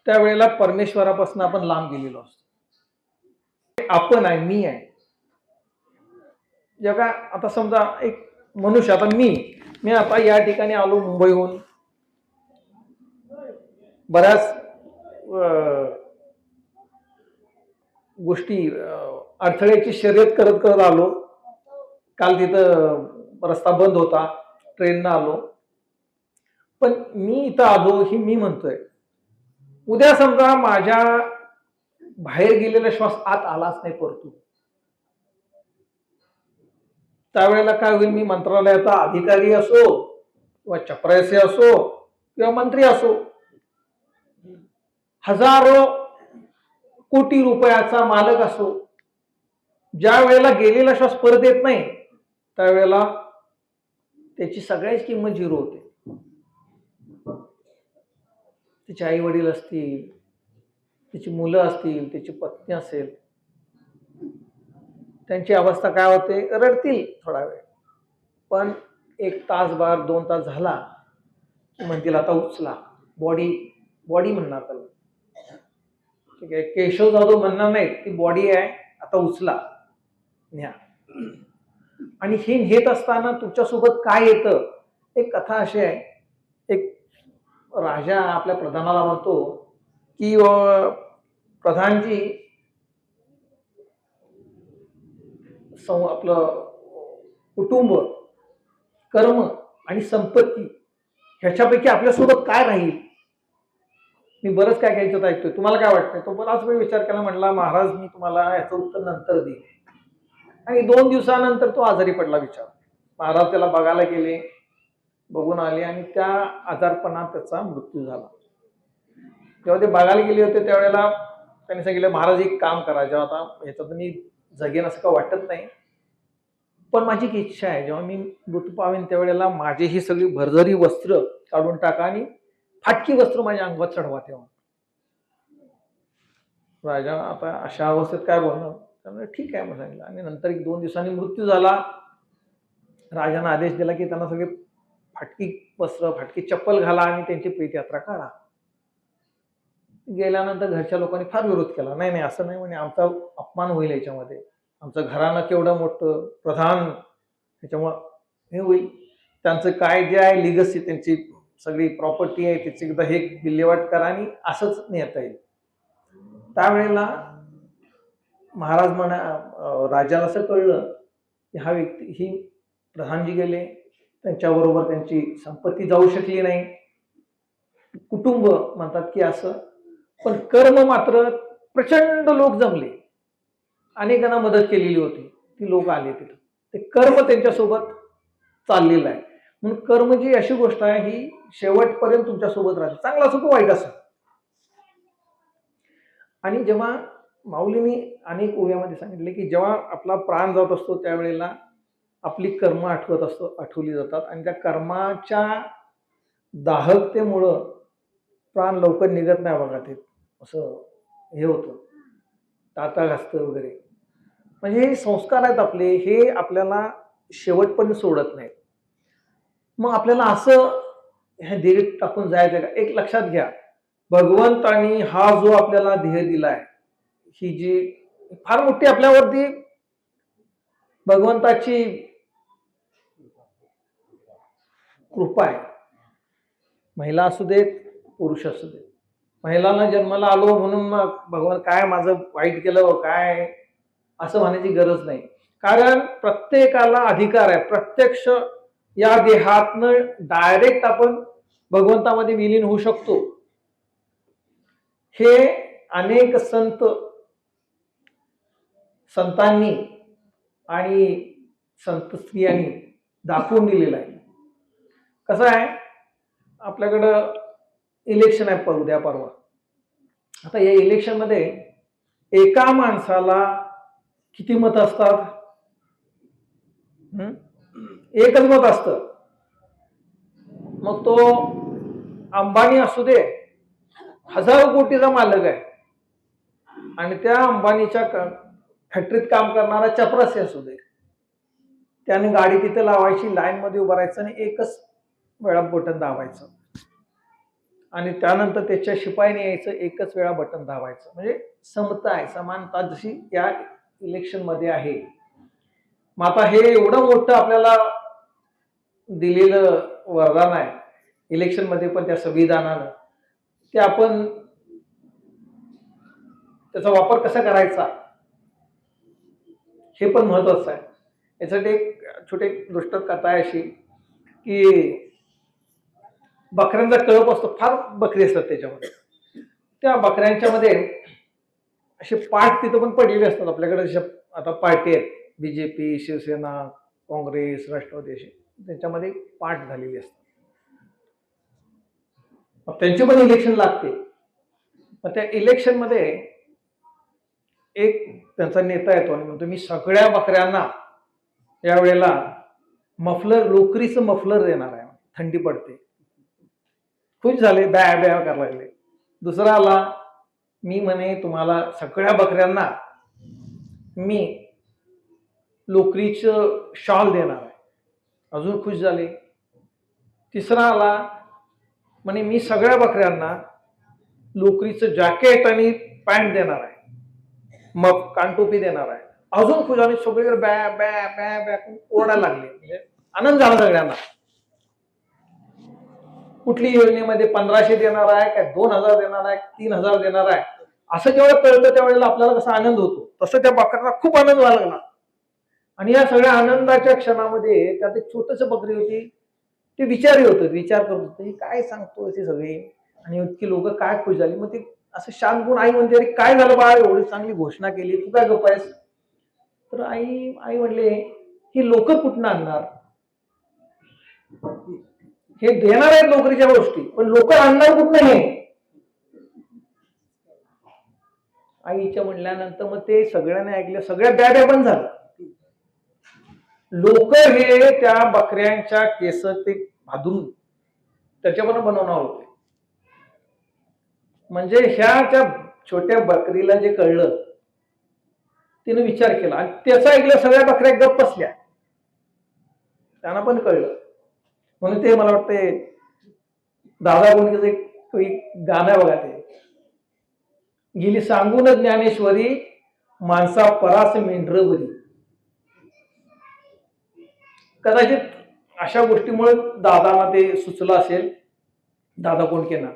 त्यावेळेला परमेश्वरापासून आपण लांब गेलेलो असतो. आपण आहे, मी आहे. जेव्हा आता समजा एक मनुष्य, आता मी आता या ठिकाणी आलो मुंबईहून, बऱ्याच गोष्टी अडथळ्याची शर्यत करत करत आलो. काल तिथं रस्ता बंद होता, ट्रेननं आलो. पण मी इथं आलो ही मी म्हणतोय. उद्या समजा माझ्या बाहेर गेलेला श्वास आत आलाच नाही परतू, त्यावेळेला काय होईल? मी मंत्रालयाचा अधिकारी असो किंवा चपरासी असो किंवा मंत्री असो, हजारो कोटी रुपयाचा मालक असो, ज्या वेळेला गेलेला श्वास परत येत नाही त्यावेळेला त्याची सगळ्याच किंमत झिरो होते. त्याचे आई वडील असतील, त्याची मुलं असतील, त्याची पत्नी असेल, त्यांची अवस्था काय होते? रडतील थोडा वेळ, पण 1 तासभर 2 तास झाला की म्हणतील आता उचला. बॉडी म्हणणार त्याला, ठीक आहे. केशव जाधव म्हणणार नाहीत ती बॉडी आहे, आता उचला न्या. आणि हे नेत असताना तुमच्यासोबत काय येतं? एक कथा अशी आहे, एक राजा आपल्या प्रधानाला म्हणतो की प्रधानजी, आपलं कुटुंब, कर्म आणि संपत्ती ह्याच्यापैकी आपल्यासोबत काय राहील? मी बरंच काय घ्यायचं ऐकतोय, तुम्हाला काय वाटतंय? तो बराच वेळ विचार केला, म्हणला महाराज मी तुम्हाला याचं उत्तर नंतर देईन. आणि 2 दिवसानंतर तो आजारी पडला. विचार, महाराज त्याला बघायला गेले, बघून आले आणि त्या आजारपणात त्याचा मृत्यू झाला. जेव्हा ते बघायला गेले होते त्यावेळेला त्यांनी सांगितलं, महाराज एक काम करा, जेव्हा आता ह्याच्यात मी जगेन असं का वाटत नाही, पण माझी एक इच्छा आहे, जेव्हा मी मृत्यू पावेन त्यावेळेला माझी ही सगळी भरजरी वस्त्र काढून टाका आणि फाटकी वस्त्र माझ्या अंगावर चढवा. तेव्हा राजा आता अशा अवस्थेत काय बोलणार? त्यामुळे ठीक आहे म्हणून सांगितलं. आणि नंतर 1-2 दिवसांनी मृत्यू झाला. राजाने आदेश दिला की त्यांना सगळे फाटकी वस्त्र, फाटकी चप्पल घाला आणि त्यांची प्रेतयात्रा काढा. गेल्यानंतर घरच्या लोकांनी फार विरोध केला. नाही नाही, असं नाही म्हणे, आमचा अपमान होईल याच्यामध्ये, आमचं घराणं केवढं मोठं, प्रधान, त्याच्यामुळं हे होईल. त्यांचं काय जे आहे लिगसी, त्यांची सगळी प्रॉपर्टी आहे त्याची एकदा हे विल्हेवाट करा आणि असंच नेता येईल. त्यावेळेला महाराज राजाला असं कळलं की हा व्यक्ती, ही प्रधानजी गेले, त्यांच्याबरोबर त्यांची संपत्ती जाऊ शकली नाही, कुटुंब म्हणतात की असं, पण कर्म मात्र प्रचंड लोक जमले, अनेकांना मदत केलेली होती, ती लोक आले तिथं. ते कर्म त्यांच्यासोबत चाललेलं आहे. म्हणून कर्म जी अशी गोष्ट आहे ही शेवटपर्यंत तुमच्यासोबत राहते, चांगला असो तो वाईट असो. आणि जेव्हा माऊलींनी अनेक ओव्यामध्ये सांगितले की जेव्हा आपला प्राण जात असतो त्यावेळेला आपली कर्म आठवली जातात आणि त्या कर्माच्या दाहकतेमुळं प्राण लवकर निघत नाही बघा. ते असं हे होतं, टाटा घासतं वगैरे. म्हणजे हे संस्कार आहेत आपले, हे आपल्याला शेवटपर्यंत सोडत नाहीत. मग आपल्याला असं ह्या देह टाकून जायचं का? एक लक्षात घ्या, भगवंतानी हा जो आपल्याला देह दिलाय, ही जी फार मोठी आपल्यावरती भगवंताची कृपा आहे. महिला असू देत, पुरुष असू देत. महिलांना जन्माला आलो म्हणून मग भगवान काय माझं वाईट केलं काय असं म्हणायची गरज नाही. कारण प्रत्येकाला अधिकार आहे, प्रत्यक्ष या देहातनं डायरेक्ट आपण भगवंतामध्ये विलीन होऊ शकतो. हे अनेक संतांनी आणि संत स्त्रियांनी दाखवून दिलेलं आहे. कसं आहे, आपल्याकडं इलेक्शन आहे उद्या परवा. आता या इलेक्शनमध्ये एका माणसाला किती मत असतात? एकच मत असतं. मग तो अंबानी असू दे, हजारो कोटीचा मालक आहे, आणि त्या अंबानीच्या फॅक्टरीत काम करणारा चपरासी असू दे, त्याने गाडी तिथे लावायची, लाईन मध्ये उभं राहायचं आणि एकच वेळा बटन दाबायचं. आणि त्यानंतर त्याच्या शिपाईने यायचं, एकच वेळा बटन दाबायचं. म्हणजे समता आहे, समानता जशी या इलेक्शन मध्ये आहे. मग आता हे एवढं मोठं आपल्याला दिलेलं वरदान आहे इलेक्शन मध्ये, पण त्या संविधानानं ते आपण त्याचा वापर कसा करायचा हे पण महत्वाचं आहे. यासाठी एक छोटी गोष्ट कथा आहे अशी की बकऱ्यांचा कळप असतो, फार बकरी असतात त्याच्यामध्ये. त्या बकऱ्यांच्या मध्ये असे पाठ तिथं पण पडलेले असतात. आपल्याकडे जशा आता पार्टी आहेत, बीजेपी, शिवसेना, काँग्रेस, राष्ट्रवादी, असे त्याच्यामध्ये पाठ झालेली असतात. मग त्यांची पण इलेक्शन लागते. मग त्या इलेक्शन मध्ये एक त्यांचा नेता येतो आणि म्हणतो, मी सगळ्या बकऱ्यांना यावेळेला मफलर, लोकरीचं मफलर देणार आहे, थंडी पडते. खुश झाले, बॅ बॅ करायला लागले. दुसरा आला, मी म्हणे तुम्हाला सगळ्या बकऱ्यांना मी लोकरीचं शॉल देणार आहे. अजून खुश झाले. तिसरा आला, म्हणे मी सगळ्या बकऱ्यांना लोकरीचं जॅकेट आणि पॅन्ट देणार आहे, मग कानटोपी देणार आहे. अजून खुश झाले. सगळीकडे बॅ बॅ बॅ बॅ ओरडायला लागले. म्हणजे आनंद झाला सगळ्यांना. कुठली योजनेमध्ये 1500 देणार आहे, काय 2000 देणार आहे, 3000 देणार आहे, असं जेव्हा कळतं त्यावेळेला आपल्याला कसा आनंद होतो, तसं त्या बकऱ्यांना खूप आनंद व्हायला लागला. आणि या सगळ्या आनंदाच्या क्षणामध्ये त्यात एक छोटस बकरी होती, ते विचारी होतं, विचार करत होते, काय सांगतो ते सगळे, आणि इतकी लोक काय खुश झाली. मग ते असं शांत होऊन आई म्हणते, अरे काय झालं बाळ, एवढी चांगली घोषणा केली, तू काय गप्प आहेस? तर आई म्हणले, ही लोक कुठून आणणार? हे देणार आहेत नोकरीच्या गोष्टी, पण लोक आणणार कुठं नाही. आईच्या म्हणल्यानंतर मग ते सगळ्यांनी ऐकलं, सगळ्या बॅब्या पण झालं. लोक हे त्या बकऱ्यांच्या केस ते भादून त्याच्यावर बनवणार होते. म्हणजे ह्या छोट्या बकरीला जे कळलं, तिने विचार केला आणि त्याचा ऐकलं, सगळ्या बकऱ्या गप्प बसल्या. त्यांना पण कळलं. म्हणून ते मला वाटते दादा कोंडकेचं एक गाणं बघा, ते गेली सांगून ज्ञानेश्वरी, माणसा परास मेंढरवरी. कदाचित अशा गोष्टीमुळे दादाला ते सुचलं असेल, दादा कोंडकेंना,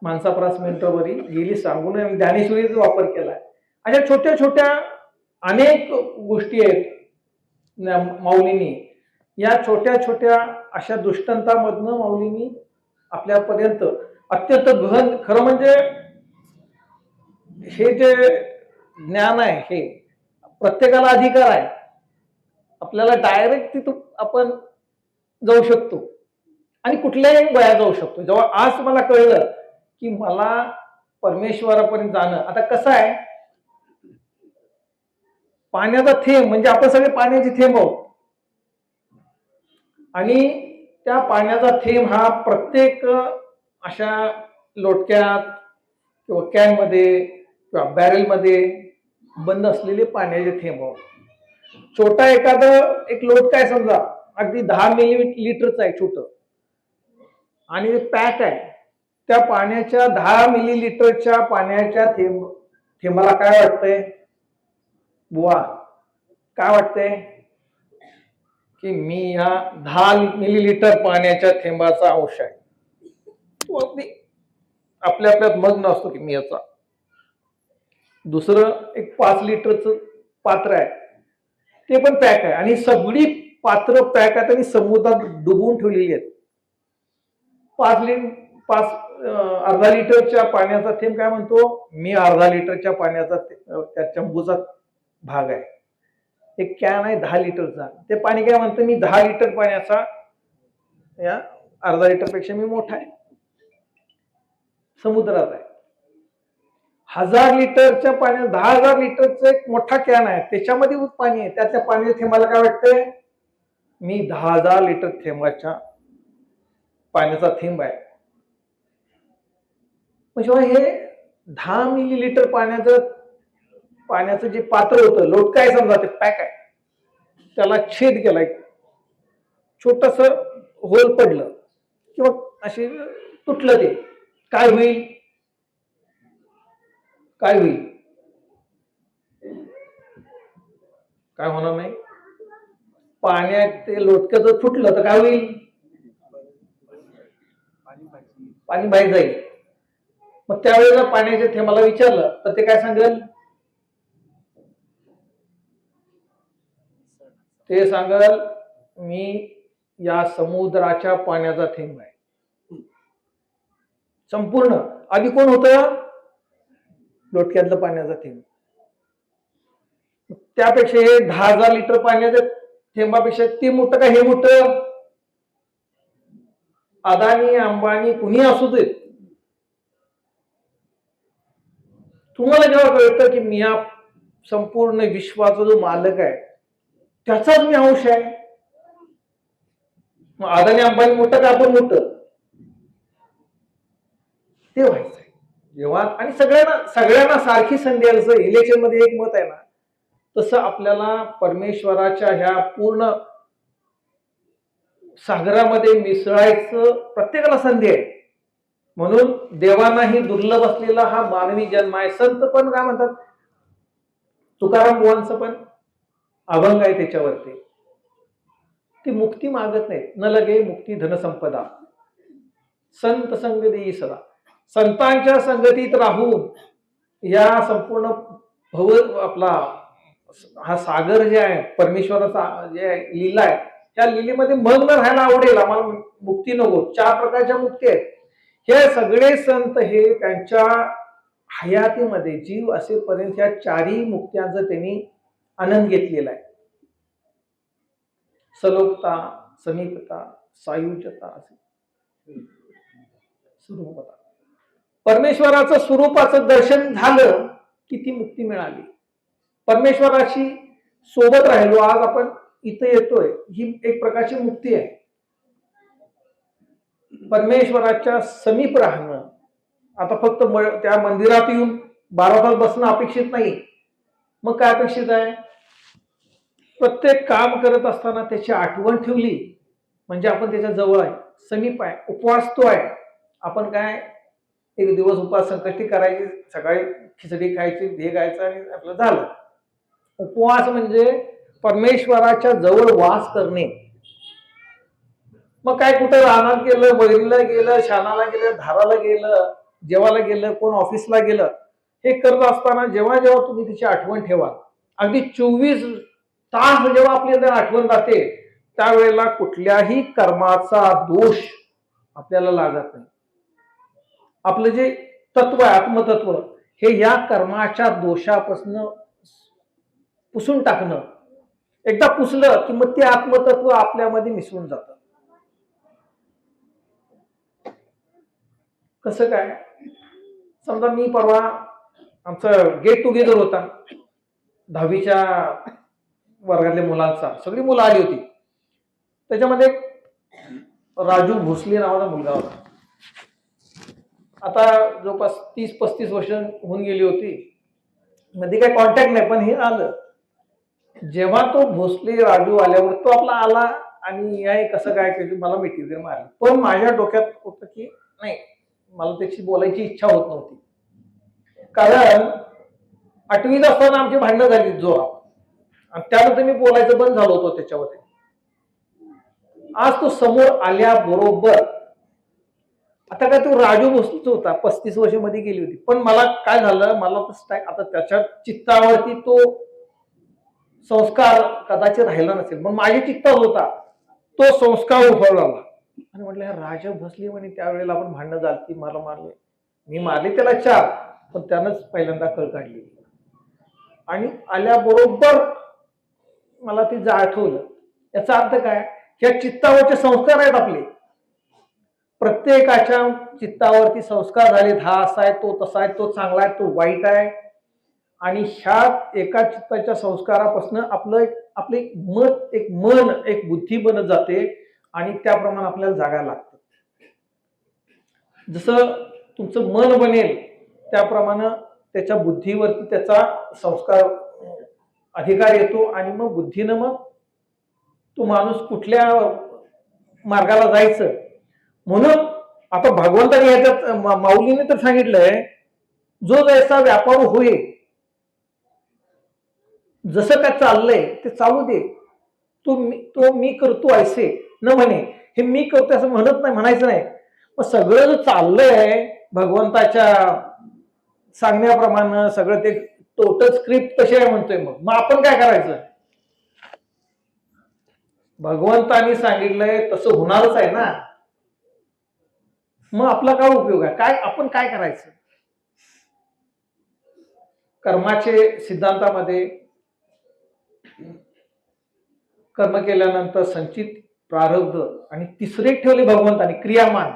माणसा परास मेंढरवरी गेली सांगून ज्ञानेश्वरीचा वापर केलाय. अशा छोट्या छोट्या अनेक गोष्टी आहेत माऊलींनी. या छोट्या छोट्या अशा दृष्टांतामधनं माऊलींनी आपल्यापर्यंत अत्यंत गहन, खरं म्हणजे हे जे ज्ञान आहे हे प्रत्येकाला अधिकार आहे. आपल्याला डायरेक्ट तिथून आपण जाऊ शकतो आणि कुठल्याही वयात जाऊ शकतो. जेव्हा आज मला कळलं की मला परमेश्वरापर्यंत जाणं, आता कसं आहे, पाण्याचा थेंब म्हणजे आपण सगळे पाण्याचे थेंब आहोत, आणि त्या पाण्याचा थेंब हा प्रत्येक अशा लोटक्यात किंवा कॅन मध्ये किंवा बॅरेल मध्ये बंद असलेले पाण्याचे थेंब आहोत. छोटा एखादं एक लोट काय समजा अगदी 10 मिलीलिटरचा आहे छोट, आणि पॅक आहे, त्या पाण्याच्या 10 मिलीलिटरच्या पाण्याच्या थेंबाला काय वाटतंय बुवा, काय वाटतंय की मी या 10 मिलीलिटर पाण्याच्या थेंबाचा अंश आहे. तो अगदी आपल्या आपल्यात मग्न असतो की मी याचा. दुसरं एक 5 लिटरचं पात्र आहे, ते पण पॅक आहे, आणि सगळी पात्र पॅक आहेत आणि समुद्रात डुबवून ठेवलेली आहेत. अर्धा लिटरच्या पाण्याचा थेंब काय म्हणतो, मी अर्धा लिटरच्या पाण्याचा त्या चंबूचा भाग आहे. एक कॅन आहे 10 लिटरचा, ते पाणी काय म्हणतं, मी 10 लिटर पाण्याचा, या अर्धा लिटर पेक्षा मी मोठा आहे, समुद्रात आहे. 1000 लिटरच्या पाण्यात 10,000 लिटरचा एक मोठा कॅन आहे, त्याच्यामध्ये पाणी आहे, त्याच्या पाण्याच्या थेंबाला काय वाटतंय, मी 10,000 लिटर थेंबाच्या पाण्याचा थेंब आहे. म्हणजे हे 10 मिलीलिटर पाण्याचं जे पात्र होतं, लोट काय समजा ते पॅक आहे, त्याला छेद केलाय, छोटस होल पडलं किंवा असे तुटलं ते, काय होईल? काय होईल? काय होणार नाही? पाण्यात ते लोटकं जर फुटलं तर काय होईल? पाणी बाहेर जाईल. मग त्यावेळेला पाण्याच्या थेंबाला विचारलं तर ते काय सांगेल? ते सांगेल मी या समुद्राच्या पाण्याचा थेंब आहे. संपूर्ण. आधी कोण होतं? लोटक्यातलं पाण्याचा थेंब. त्यापेक्षा हे 10,000 लिटर पाण्याच्या थेंबापेक्षा ते मोठं का हे मोठं? अदानी अंबानी कुणी असू देत, तुम्हाला जेव्हा कळतं की मी या संपूर्ण विश्वाचा जो मालक आहे त्याचाच मी अंश आहे, मग अदानी अंबानी मोठं का आपण मोठं? ते व्हायचंय जेव्हा. आणि सगळ्यांना सारखी संधी आहे. इलेक्शन मध्ये एक मत आहे ना, तसं आपल्याला परमेश्वराच्या ह्या पूर्ण सागरामध्ये मिसळायचं प्रत्येकाला संधी आहे. म्हणून देवांनाही दुर्लभ असलेला हा मानवी जन्म आहे. संत पण काय म्हणतात, तुकाराम बुवांचं पण अभंग आहे त्याच्यावरती, ती मुक्ती मागत नाहीत. न लगे मुक्ती धनसंपदा, संत संग देई सदा. संतांच्या संगतीत राहून या संपूर्ण आपला हा सागर जे आहे परमेश्वराचा जे लीला आहे, त्या लीलेमध्ये मग्न राहायला आवडेल आम्हाला. मुक्ती नको. 4 प्रकारच्या मुक्ती आहेत. हे सगळे संत हे त्यांच्या हयातीमध्ये जीव असेपर्यंत या 4ही मुक्त्यांचा त्यांनी आनंद घेतलेला आहे. सलोकता, समीपता, सायुज्यता, स्वरूपता. परमेश्वराचं स्वरूपाचं दर्शन झालं की ती मुक्ती मिळाली. परमेश्वराशी सोबत राहिलो, आज आपण इथे येतोय, ही एक प्रकारची मुक्ती आहे. परमेश्वराच्या समीप राहणं. आता फक्त त्या मंदिरात येऊन 12 तास बसणं अपेक्षित नाही. मग काय अपेक्षित आहे? प्रत्येक काम करत असताना त्याची आठवण ठेवली म्हणजे आपण त्याच्या जवळ आहे, समीप आहे. उपवास तो आहे. आपण काय एक दिवस उपवास संकष्टी करायची, सकाळी खिचडी खायची, हे खायचं आणि आपलं झालं. उपवास म्हणजे परमेश्वराच्या जवळ वास करणे. मग काय कुठं रानात गेलं, वैरीला गेलं, शानाला गेलं, धाराला गेलं, जेवायला गेलं, कोण ऑफिसला गेलं, हे करत असताना जेव्हा जेव्हा तुम्ही तिची आठवण ठेवा, अगदी 24 तास जेव्हा आपली जर आठवण राहते, त्यावेळेला कुठल्याही कर्माचा दोष आपल्याला लागत नाही. आपलं जे तत्व आहे, आत्मतत्व, हे या कर्माच्या दोषापासून पुसून टाकणं. एकदा पुसलं की मग ते आत्मतत्व आपल्यामध्ये मिसळून जातं. कसं काय? समजा मी परवा आमचं गेट टुगेदर होता 10वीच्या वर्गातल्या मुलांचा, सगळी मुलं आली होती. त्याच्यामध्ये राजू भोसले नावाचा मुलगा होता. आता जवळपास 30-35 वर्ष होऊन गेली होती, मध्ये काही कॉन्टॅक्ट नाही, पण हे आलं. जेव्हा तो भोसले राजू आल्यावर तो आपला आला आणि हे कसं काय केलं, मला मिठी वगैरे मारली. पण माझ्या डोक्यात होतं की नाही, मला त्याची बोलायची इच्छा होत नव्हती. कारण 8वीत असताना आमची भांडणं झाली जोरात, आणि त्यानंतर मी बोलायचं बंद झालो होतो त्याच्यावरती. आज तो समोर आल्याबरोबर, आता काय तो राजू भोसलेच होता, 35 वर्ष मध्ये गेली होती, पण मला काय झालं, मला आता त्याच्या चित्तावरती तो संस्कार कदाचित राहिला नसेल, पण माझ्या चित्तात होता तो संस्कार उफाळला आणि म्हटलं राजा भोसले म्हणे त्यावेळेला आपण भांडणं झाली, मला मारले, मी मारले त्याला 4, पण त्यानंच पहिल्यांदा कळ काढली. आणि आल्याबरोबर मला ते आठवलं. याचा अर्थ काय? या चित्तावरचे संस्कार आहेत आपले. प्रत्येकाच्या चित्तावरती संस्कार झाले, हा असा आहे, तो तसा आहे, तो चांगला आहे, तो वाईट आहे. आणि ह्या एका चित्ताच्या संस्कारापासून आपलं एक मत, एक मन, एक बुद्धी बनत जाते आणि त्याप्रमाणे आपल्याला जागायला लागतं. जसं तुमचं मन बनेल त्याप्रमाणे त्याच्या बुद्धीवरती त्याचा संस्कार अधिकार येतो आणि मग बुद्धीनं मग तो माणूस कुठल्या मार्गाला जायचं. म्हणून आता भगवंताने याच्यात माऊलीने तर सांगितलंय, जो जैसा व्यापार होय, जसं काय चाललंय ते चालू दे, तो मी करतो ऐसे न म्हणे. हे मी करतो असं म्हणत नाही, म्हणायचं नाही. मग सगळं जे चाललंय भगवंताच्या सांगण्याप्रमाणे, सगळं ते टोटल स्क्रिप्ट कशी आहे म्हणतोय. मग आपण काय करायचं? भगवंतानी सांगितलंय तसं होणारच आहे ना. मग आपला काय उपयोग आहे? काय आपण काय करायचं? कर्माचे सिद्धांतामध्ये कर्म केल्यानंतर संचित प्रारब्ध आणि तिसरे ठेवले भगवंतानी क्रियामान.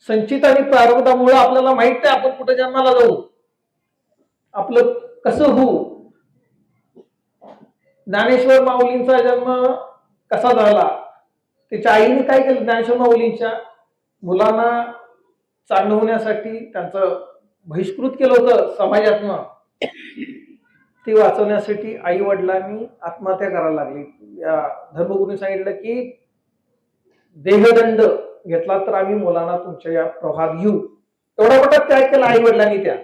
संचित आणि प्रारब्धामुळे आपल्याला माहित आहे आपण कुठे जन्माला जाऊ, आपलं कसं होऊ. ज्ञानेश्वर माऊलींचा जन्म कसा झाला, त्याच्या आईने काय केलं? ज्ञानेश्वर माऊलींच्या मुलांना चांगलं होण्यासाठी त्यांचं बहिष्कृत केलं होतं समाजातनं. ते वाचवण्यासाठी आई वडिलांनी आत्महत्या करायला लागली. या धर्मगुरूंनी सांगितलं की देहदंड घेतला तर आम्ही मुलांना तुमच्या या प्रवाहात घेऊ. एवढा मोठा त्याग केला आई वडिलांनी. त्या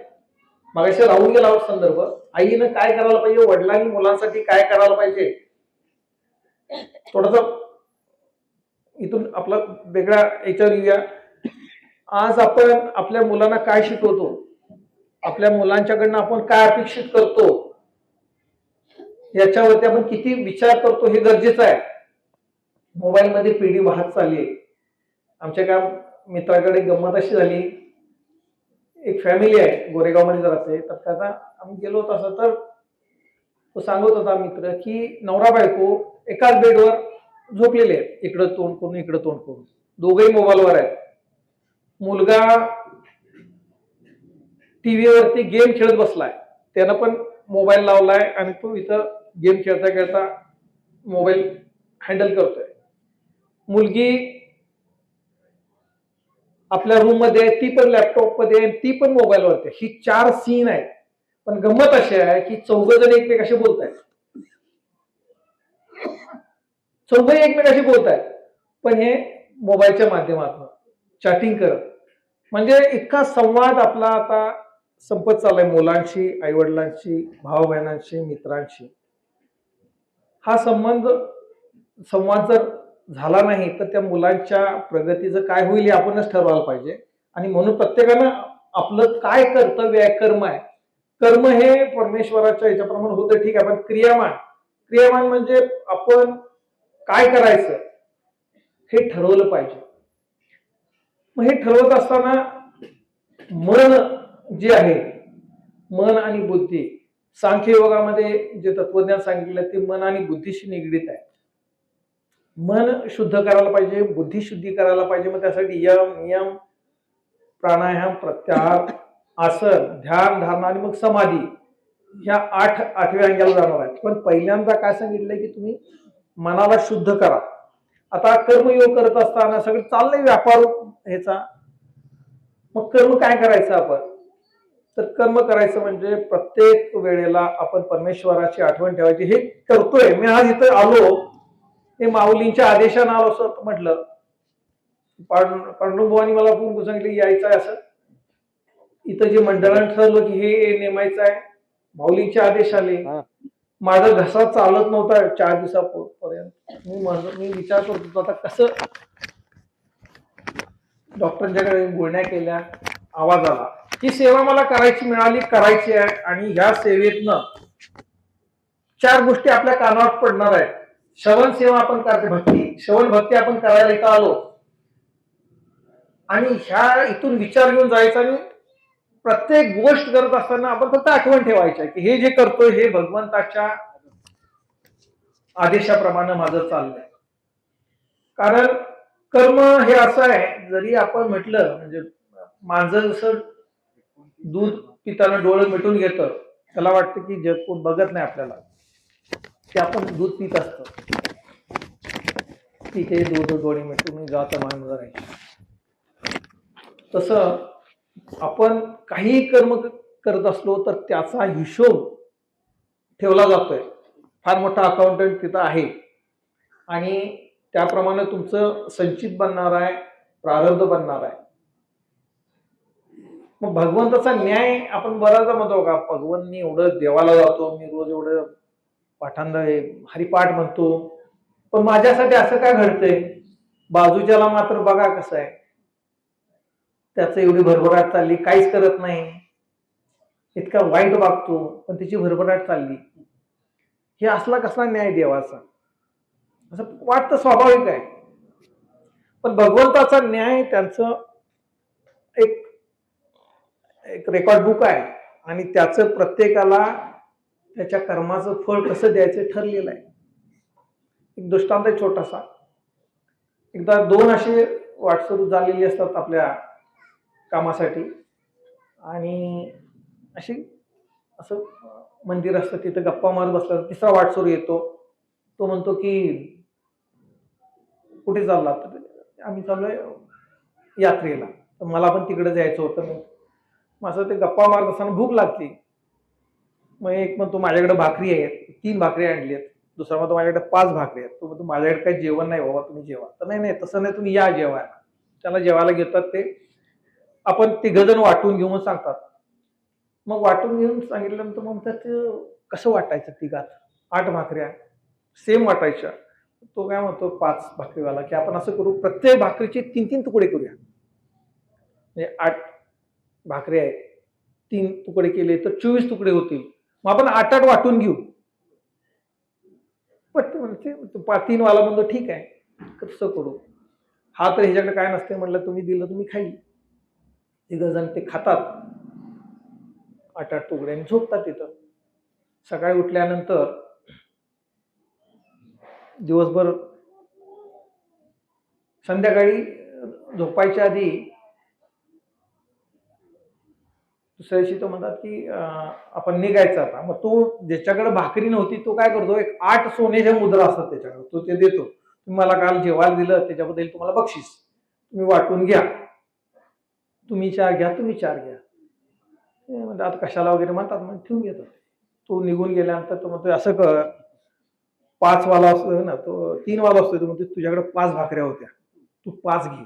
मागाशी राहून गेला संदर्भ. आईनं काय करायला पाहिजे, वडिलांनी मुलांसाठी काय करायला पाहिजे, थोडस इथून आपला वेगळा याच्यावर येऊया. आज आपण आपल्या मुलांना काय शिकवतो, आपल्या मुलांच्याकडनं आपण काय अपेक्षित करतो, याच्यावरती आपण किती विचार करतो हे गरजेचं आहे. मोबाईल मध्ये पिढी वाहत चालली आहे. आमच्या एका मित्राकडे गंमत अशी झाली, एक फॅमिली आहे गोरेगाव मध्ये राहते. तर त्याचा आम्ही गेलो होतो असं, तर तो सांगत होता मित्र की नवरा बायको एकाच बेडवर झोपलेले आहेत, इकडं तोंड करून इकडं तोंड करून, दोघेही मोबाईलवर आहेत. मुलगा टीव्हीवरती गेम खेळत बसलाय, त्यानं पण मोबाईल लावलाय आणि तो इथं गेम खेळता खेळता मोबाईल हँडल करतोय. मुलगी आपल्या रूम मध्ये, ती पण लॅपटॉप मध्ये, ती पण मोबाईलवरती. ही 4 सीन आहेत. पण गंमत अशी आहे की चौघजण एकमेकाशी बोलतायत, चौघही एकमेकाशी बोलतायत, पण हे मोबाईलच्या माध्यमातून चॅटिंग करत. म्हणजे इतका संवाद आपला आता संपत चाललाय मुलांशी, आई वडिलांशी, भाऊ बहिणांशी, मित्रांशी. हा संवाद जर झाला नाही तर त्या मुलांच्या प्रगतीचं काय होईल हे आपणच ठरवायला पाहिजे. आणि म्हणून प्रत्येकानं आपलं काय कर्तव्य आहे, कर्म आहे. कर्म हे परमेश्वराच्या याच्याप्रमाणे होतं, ठीक आहे, पण क्रियामान म्हणजे आपण काय करायचं हे ठरवलं पाहिजे. मग हे ठरवत असताना मन जे आहे, मन आणि बुद्धी, सांख्य योगामध्ये जे तत्वज्ञान सांगितलं ते मन आणि बुद्धीशी निगडीत आहे. मन शुद्ध करायला पाहिजे, बुद्धी शुद्धी करायला पाहिजे. मग त्यासाठी यम, नियम, प्राणायाम, प्रत्याहार, आसन, ध्यान, धारणा आणि मग समाधी, ह्या 8व्या अंगाला जाणार आहेत. पण पहिल्यांदा काय सांगितलंय की तुम्ही मनाला शुद्ध करा. आता कर्मयोग करत असताना सगळं चाललंय व्यापार ह्याचा. मग कर्म काय करायचं आपण? तर कर्म करायचं म्हणजे प्रत्येक वेळेला आपण परमेश्वराची आठवण ठेवायची. हे करतोय मी, आज इथं आलो हे माऊलींच्या आदेशानं आलो असं म्हटलं. पांडुरंगभावांनी मला फोन सांगितलं यायचं आहे असं. इथं जे मंडळानं ठरलं की हे नेमायचं आहे, माऊलींचे आदेश आले. माझा घसा चालत नव्हता 4 दिवसापर्यंत. मी विचार करत होतो आता कसं. डॉक्टरांच्याकडे गुळण्या केल्या, आवाज आला. ही सेवा मला करायची आहे. आणि ह्या सेवेतनं 4 गोष्टी आपल्या कानावर पडणार आहेत. श्रवण सेवा आपण करते, श्रवण भक्ती आपण करायला इथं आलो. आणि ह्या इथून विचार घेऊन जायचा आणि प्रत्येक गोष्ट करत असताना आपण फक्त आठवण ठेवायची आहे की हे जे करतोय हे भगवंताच्या आदेशाप्रमाणे माझं चाललंय. कारण कर्म हे असं आहे, जरी आपण म्हटलं म्हणजे मांजर जसं दूध पिताना डोळे मिटून घेतं, त्याला वाटतं की जग कोण बघत नाही आपल्याला, ते आपण दूध पित असतो. तिथे दूध डोळे मिटून जात मांजर आहे. तसं आपण काही कर्म करत असलो तर त्याचा हिशोब ठेवला जातोय. फार मोठा अकाउंटंट तिथं आहे आणि त्याप्रमाणे तुमचं संचित बनणार आहे, प्रारब्ध बनणार आहे. मग भगवंताचा न्याय आपण बराचदा म्हणतो का, भगवंत मी एवढं देवाला जातो, मी रोज एवढं पाठांतर हरिपाठ म्हणतो, पण माझ्यासाठी असं काय घडतंय? बाजूच्याला मात्र बघा कसं आहे, त्याचं एवढी भरभराट चालली, काहीच करत नाही, इतका वाईट वागतो, पण त्याची भरभराट चालली. हे असला कसला न्याय देवाचा? असं वाटतं, स्वाभाविक आहे. पण भगवंताचा न्याय त्यांचं एक एक रेकॉर्ड बुक आहे आणि त्याचं प्रत्येकाला त्याच्या कर्माचं फळ कसं द्यायचं ठरलेलं आहे. एक दृष्टांत आहे छोटासा. एकदा दोन असे वाटसरू झालेली असतात आपल्या कामासाठी, आणि असं मंदिर असतं, तिथं गप्पा मारत बसला. तिसरा वाटसरू येतो. तो म्हणतो की कुठे चालला? तर आम्ही चाललोय यात्रेला, तर मला पण तिकडे जायचं होतं. माझं ते गप्पा मारत असताना भूक लागली. मग एक म्हणतो माझ्याकडे भाकरी आहेत, 3 भाकरी आणली आहेत. दुसरा म्हणतो माझ्याकडे 5 भाकरी आहेत. तो म्हणतो माझ्याकडे काही जेवण नाही बाबा, तुम्ही जेवा. तर नाही तसं नाही, तुम्ही या जेवायला. त्याला जेवायला घेतात. ते आपण 3 जण वाटून घेऊन सांगतात. मग वाटून घेऊन सांगितल्यानंतर मग म्हणतात कसं वाटायचं? 3घात 8 भाकऱ्या सेम वाटायच्या. तो काय म्हणतो 5 भाकरीवाला की आपण असं करू, प्रत्येक भाकरीचे 3-3 तुकडे करूया. म्हणजे 8 भाकरी आहेत, 3 तुकडे केले तर 24 तुकडे होतील. मग आपण 8-8 वाटून घेऊ. पण ते म्हणते 3 वाला म्हणतो ठीक आहे, कसं करू? हा तर ह्याच्याकडे काय नसते म्हणलं, तुम्ही दिलं तुम्ही खाईल. 3 जण ते खातात 8-8 तुकडे आणि झोपतात तिथं. सकाळी उठल्यानंतर दिवसभर संध्याकाळी झोपायच्या आधी दुसऱ्या दिवशी तो म्हणतात की आपण निघायचं आता. मग तो ज्याच्याकडे भाकरी नव्हती तो काय करतो, एक 8 सोन्याच्या मुद्रा असतात त्याच्याकडे, तो ते देतो. तुम्ही मला काल जेवायला दिलं त्याच्याबद्दल तुम्हाला बक्षीस, तुम्ही वाटून घ्या. तुम्ही 4 घ्या, तुम्ही 4 घ्या. म्हणजे आता कशाला वगैरे म्हणतात, मग ठेवून घेतात. तो निघून गेल्यानंतर तो म्हणतो असं कर, 5 वाला असतो ना, तो 3 वाला असतो. तो म्हणतो तुझ्याकडे 5 भाकऱ्या होत्या, तू 5 घे.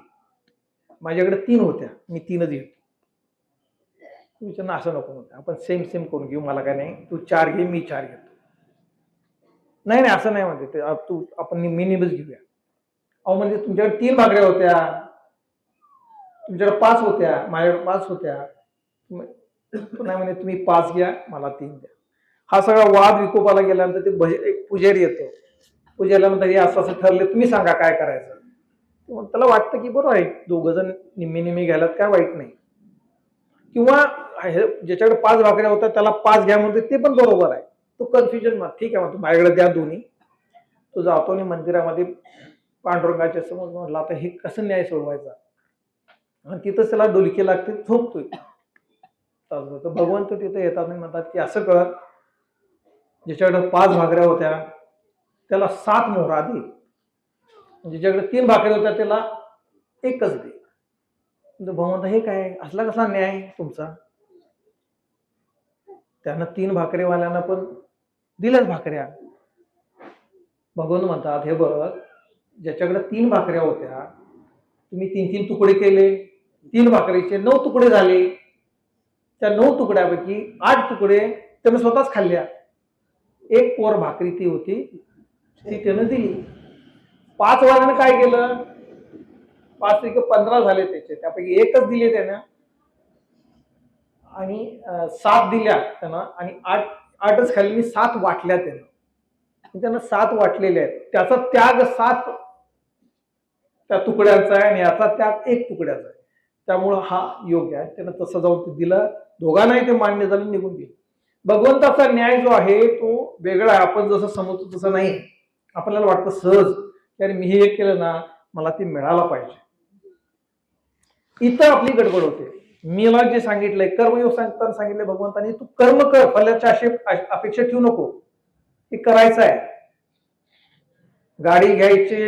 माझ्याकडे 3 होत्या, मी 3च घेतो. विचारणं असं नको म्हणते, आपण सेम करून घेऊ, मला काय नाही, तू 4 घे, मी 4 घेतो. नाही असं नाही म्हणते ते, तू आपण मिनिमच घेऊया. अहो म्हणजे तुमच्याकडे 3 भाकऱ्या होत्या, तुमच्याकडे 5 होत्या, माझ्याकडे 5 होत्या. नाही म्हणे तुम्ही 5 घ्या, मला 3 द्या. हा सगळा वाद विकोपाला गेल्यानंतर ते एक पुजारी येतो. पुजारीला म्हणतात हे असं ठरले, तुम्ही सांगा काय करायचं. त्याला वाटतं की बरोबर आहे, 2 जण निम्मे घ्यायला काय वाईट नाही. किंवा ज्याच्याकडे 5 भाकऱ्या होत्या त्याला 5 घ्या म्हणते, ते पण बरोबर आहे. तो कन्फ्युजन मग ठीक आहे, म्हणतो माझ्याकडे द्या दोन्ही. तो जातो आणि मंदिरामध्ये पांडुरंगाच्या समोर म्हटलं आता हे कसं न्याय सोडवायचा, आणि तिथंच त्याला डोलकी लागते, झोपतोय. तर भगवंत तिथे येतात आणि म्हणतात की असं कर, ज्याच्याकडे 5 भाकऱ्या होत्या त्याला 7 मोहरा दे, ज्याच्याकडे 3 भाकऱ्या होत्या त्याला 1च दे. भगवंत हे काय, असला कसा न्याय तुमचा? त्यानं 3 भाकरीवाल्यांना पण दिल्याच भाकऱ्या. भगवंत म्हणतात हे बघ, ज्याच्याकडे 3 भाकऱ्या होत्या तुम्ही 3-3 तुकडे केले, 3 भाकरीचे 9 तुकडे झाले. त्या 9 तुकड्यापैकी 8 तुकडे त्यानं स्वतःच खाल्ल्या. 1 पोर भाकरी ती होती, ती त्यानं दिली. 5 वाल्यानं काय केलं, 5 पैकी 15 झाले त्याचे, त्यापैकी 1च दिले त्यानं, आणि 7 दिल्या त्यानं, आणि 8च खाल्ली, मी 7 वाटल्या त्यानं 7 वाटलेल्या आहेत. त्याचा त्याग 7 त्या तुकड्यांचा आहे आणि याचा त्याग 1 तुकड्याचा आहे. त्यामुळं हा योग्य आहे. त्यानं तसं जाऊन ते दिलं, दोघांनाही ते मान्य झालं, निघून गेले. भगवंताचा न्याय जो आहे तो वेगळा आहे. आपण जसं समजतो तसं नाही. आपल्याला वाटतं सहज की मी हे केलं ना, मला ते मिळालं पाहिजे. इथं आपली गडबड होते. मला जे सांगितलंय कर्मयोग सांगताना सांगितलंय भगवंतानी, तू कर्म कर, फल्याची अपेक्षा ठेवू नको, हे करायचं आहे. गाडी घ्यायची,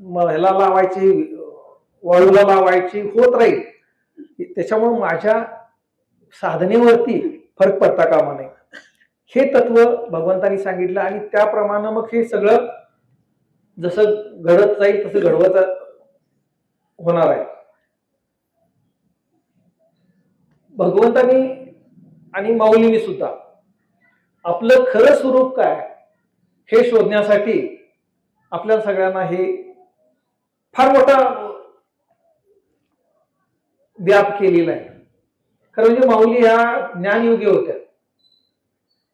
ह्याला लावायची, वाळूला लावायची, होत राहील. त्याच्यामुळे माझ्या साधनेवरती फरक पडता कामा नये, हे तत्व भगवंतानी सांगितलं. आणि त्याप्रमाणे मग हे सगळं जसं घडत जाईल तसं घडवत होणार आहे. भगवंतानी आणि माऊलींनी सुद्धा आपलं खरं स्वरूप काय हे शोधण्यासाठी आपल्या सगळ्यांना हे फार मोठा व्याप केलेला आहे. खरं म्हणजे माऊली ह्या ज्ञानयोगी होत्या,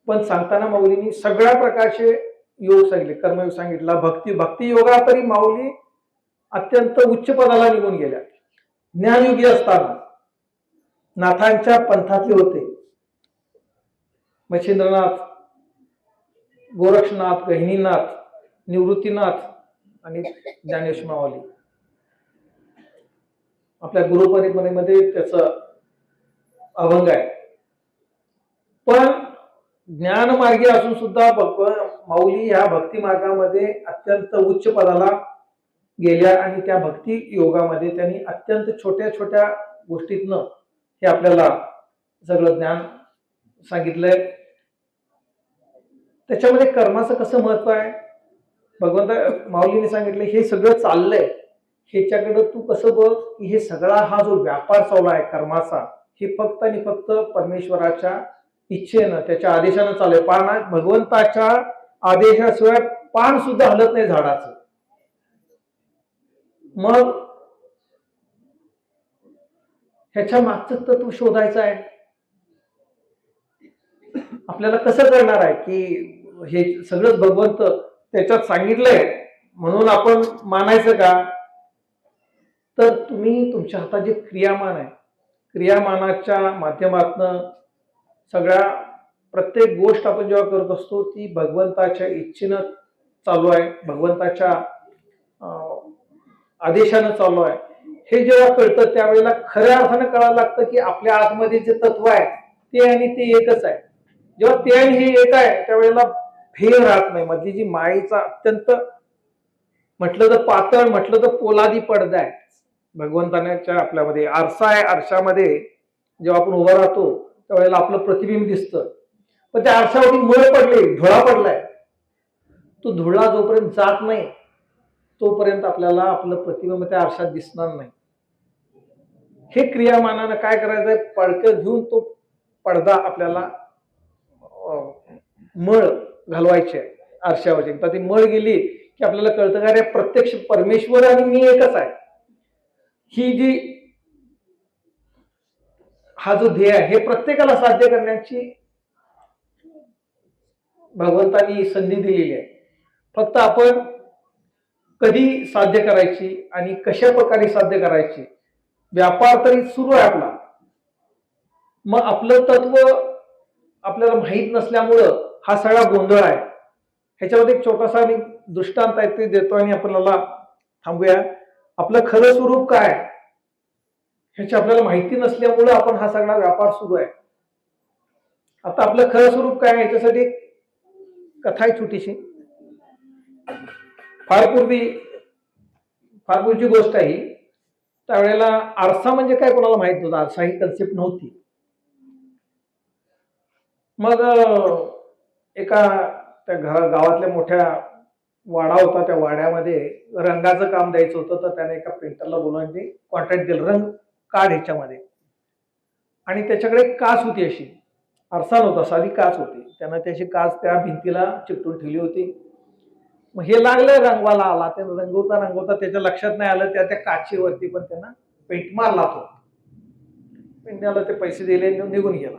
पण सांगताना माऊलींनी सगळ्या प्रकारचे योग सांगितले. कर्मयोग सांगितला, भक्ती योगा तरी माऊली अत्यंत उच्च पदाला निघून गेल्या. ज्ञानयोगी असताना नाथांच्या पंथातले होते. मच्छिंद्रनाथ, गोरक्षनाथ, गहिनीनाथ, निवृत्तीनाथ आणि ज्ञानेश्वर माऊली. आपल्या गुरुपरंपरेमध्ये त्याचं अभंग आहे. पण ज्ञानमार्गी असून सुद्धा माऊली ह्या भक्ती मार्गामध्ये अत्यंत उच्च पदाला गेल्या आणि त्या भक्ती योगामध्ये त्यांनी अत्यंत छोट्या छोट्या गोष्टीतनं हे आपल्याला सगळं ज्ञान सांगितलंय. त्याच्यामध्ये कर्माचं कसं महत्व आहे, भगवंत माऊलीने सांगितलं हे सगळं चाललंय, ह्याच्याकडे तू कसं बघ की हे सगळा हा जो व्यापार चालू आहे कर्माचा, हे फक्त आणि फक्त परमेश्वराच्या इच्छेनं त्याच्या आदेशानं चालू आहे. पान भगवंताच्या आदेशाशिवाय पान सुद्धा हलत नाही झाडाचं. मग ह्याच्या मागचं तत्व शोधायचं आहे. आपल्याला कसं करणार आहे की हे सगळं भगवंत त्याच्यात सांगितलंय म्हणून आपण मानायचं का? तर तुम्ही तुमच्या हातात जे क्रियामान आहे, क्रियामानाच्या माध्यमातून सगळ्या प्रत्येक गोष्ट आपण जेव्हा करत असतो ती भगवंताच्या इच्छेनं चालू आहे, भगवंताच्या आदेशानं चालू आहे, हे जेव्हा कळतं त्यावेळेला खऱ्या अर्थानं कळायला लागतं की आपल्या आतमध्ये जे तत्व आहे ते आणि ते एकच आहे. जेव्हा ते आणि हे एक आहे त्यावेळेला भेद राहत नाही. मधली जी मायेचा अत्यंत म्हटलं तर पातळ, म्हटलं तर पोलादी पडदा आहे भगवंताच्या आपल्यामध्ये. आरसा आहे, आरशामध्ये जेव्हा आपण उभा राहतो त्यावेळेला आपलं प्रतिबिंब दिसतं. पण त्या आरशावरती मळ पडले, धुळा पडलाय. तो धुळा जोपर्यंत जात नाही तोपर्यंत आपल्याला आपलं प्रतिबिंब त्या आरशात दिसणार नाही. हे क्रियामानानं काय करायचंय, पडकं घेऊन तो पडदा आपल्याला मळ घालवायची आहे आरशावर. एकदा ती मळ गेली की आपल्याला कळतं का रे प्रत्यक्ष परमेश्वर आणि मी एकच आहे. ही जी हा जो ध्येय आहे हे प्रत्येकाला साध्य करण्याची भगवंतानी संधी दिलेली आहे. फक्त आपण कधी साध्य करायची आणि कशा प्रकारे साध्य करायची, व्यापार तरी सुरू आहे आपला. मग आपलं तत्व आपल्याला माहीत नसल्यामुळं हा सगळा गोंधळ आहे. ह्याच्यामध्ये एक छोटासा दृष्टांत आहे ते देतो आणि आपल्याला थांबूया. आपलं खरं स्वरूप काय ह्याची आपल्याला माहिती नसल्यामुळं आपण हा सगळा व्यापार सुरू आहे. आता आपलं खरं स्वरूप काय ह्याच्यासाठी कथा आहे छोटीशी. फार पूर्वीची गोष्ट आहे. त्यावेळेला आरसा म्हणजे काय कोणाला माहित नव्हतं, आरसा ही कन्सेप्ट नव्हती. मग एका त्या गावातल्या मोठ्या वाडा होता, त्या वाड्यामध्ये रंगाचं काम द्यायचं होतं. तर त्याने एका पेंटरला बोलवून ते कॉन्ट्रॅक्ट दिलं, रंग काढ ह्याच्यामध्ये. आणि त्याच्याकडे काच होती, अशी आरसा नव्हता, साधी काच होती. त्यानं त्याची काच त्या भिंतीला चिकटून ठेवली होती. मग हे लागलं रंगवाला आला, ते रंगवता त्याच्या लक्षात नाही आलं त्या काचेवरती पण त्यांना पेंट मारला. तो पेंटला ते पैसे दिले, निघून गेला.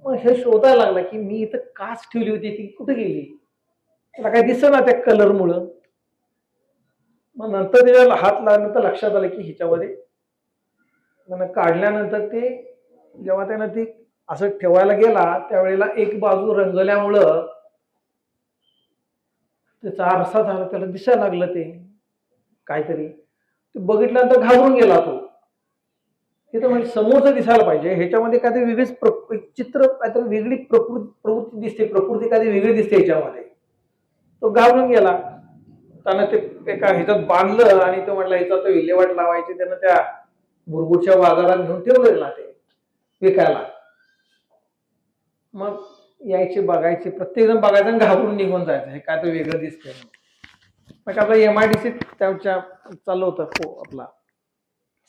मग हे शोधायला लागला की मी इथं काच ठेवली होती ती कुठे गेली, त्याला काय दिसत ना त्या कलर मुळे. मग नंतर त्याला हात लागल्यानंतर लक्षात आलं की ह्याच्यामध्ये काढल्यानंतर ते जेव्हा त्यानं ती असं ठेवायला गेला त्यावेळेला एक बाजू रंगल्यामुळं त्याचा आरसा झाला, त्याला दिसायला लागलं ते काहीतरी. ते बघितल्यानंतर घाबरून गेला तो. हे तर म्हणजे समोरचं दिसायला पाहिजे, ह्याच्यामध्ये काहीतरी वेगळीच चित्र, काहीतरी वेगळी प्रवृत्ती दिसते, प्रकृती काहीतरी वेगळी दिसते ह्याच्यामध्ये. तो घाबरून गेला. त्यानं ते एका ह्याच्यात बांधलं आणि तो म्हटलं ह्याचा तो विल्हेवाट लावायची. त्यानं त्या मुरगुडच्या बाजारात घेऊन ठेवलेला ते विकायला. मग यायचे, बघायचे, प्रत्येक जण बघायचं आणि घाबरून निघून जायचं, हे काय तर वेगळं दिसतंय. मग आता MIDC त्याच्या चालू होतं आपला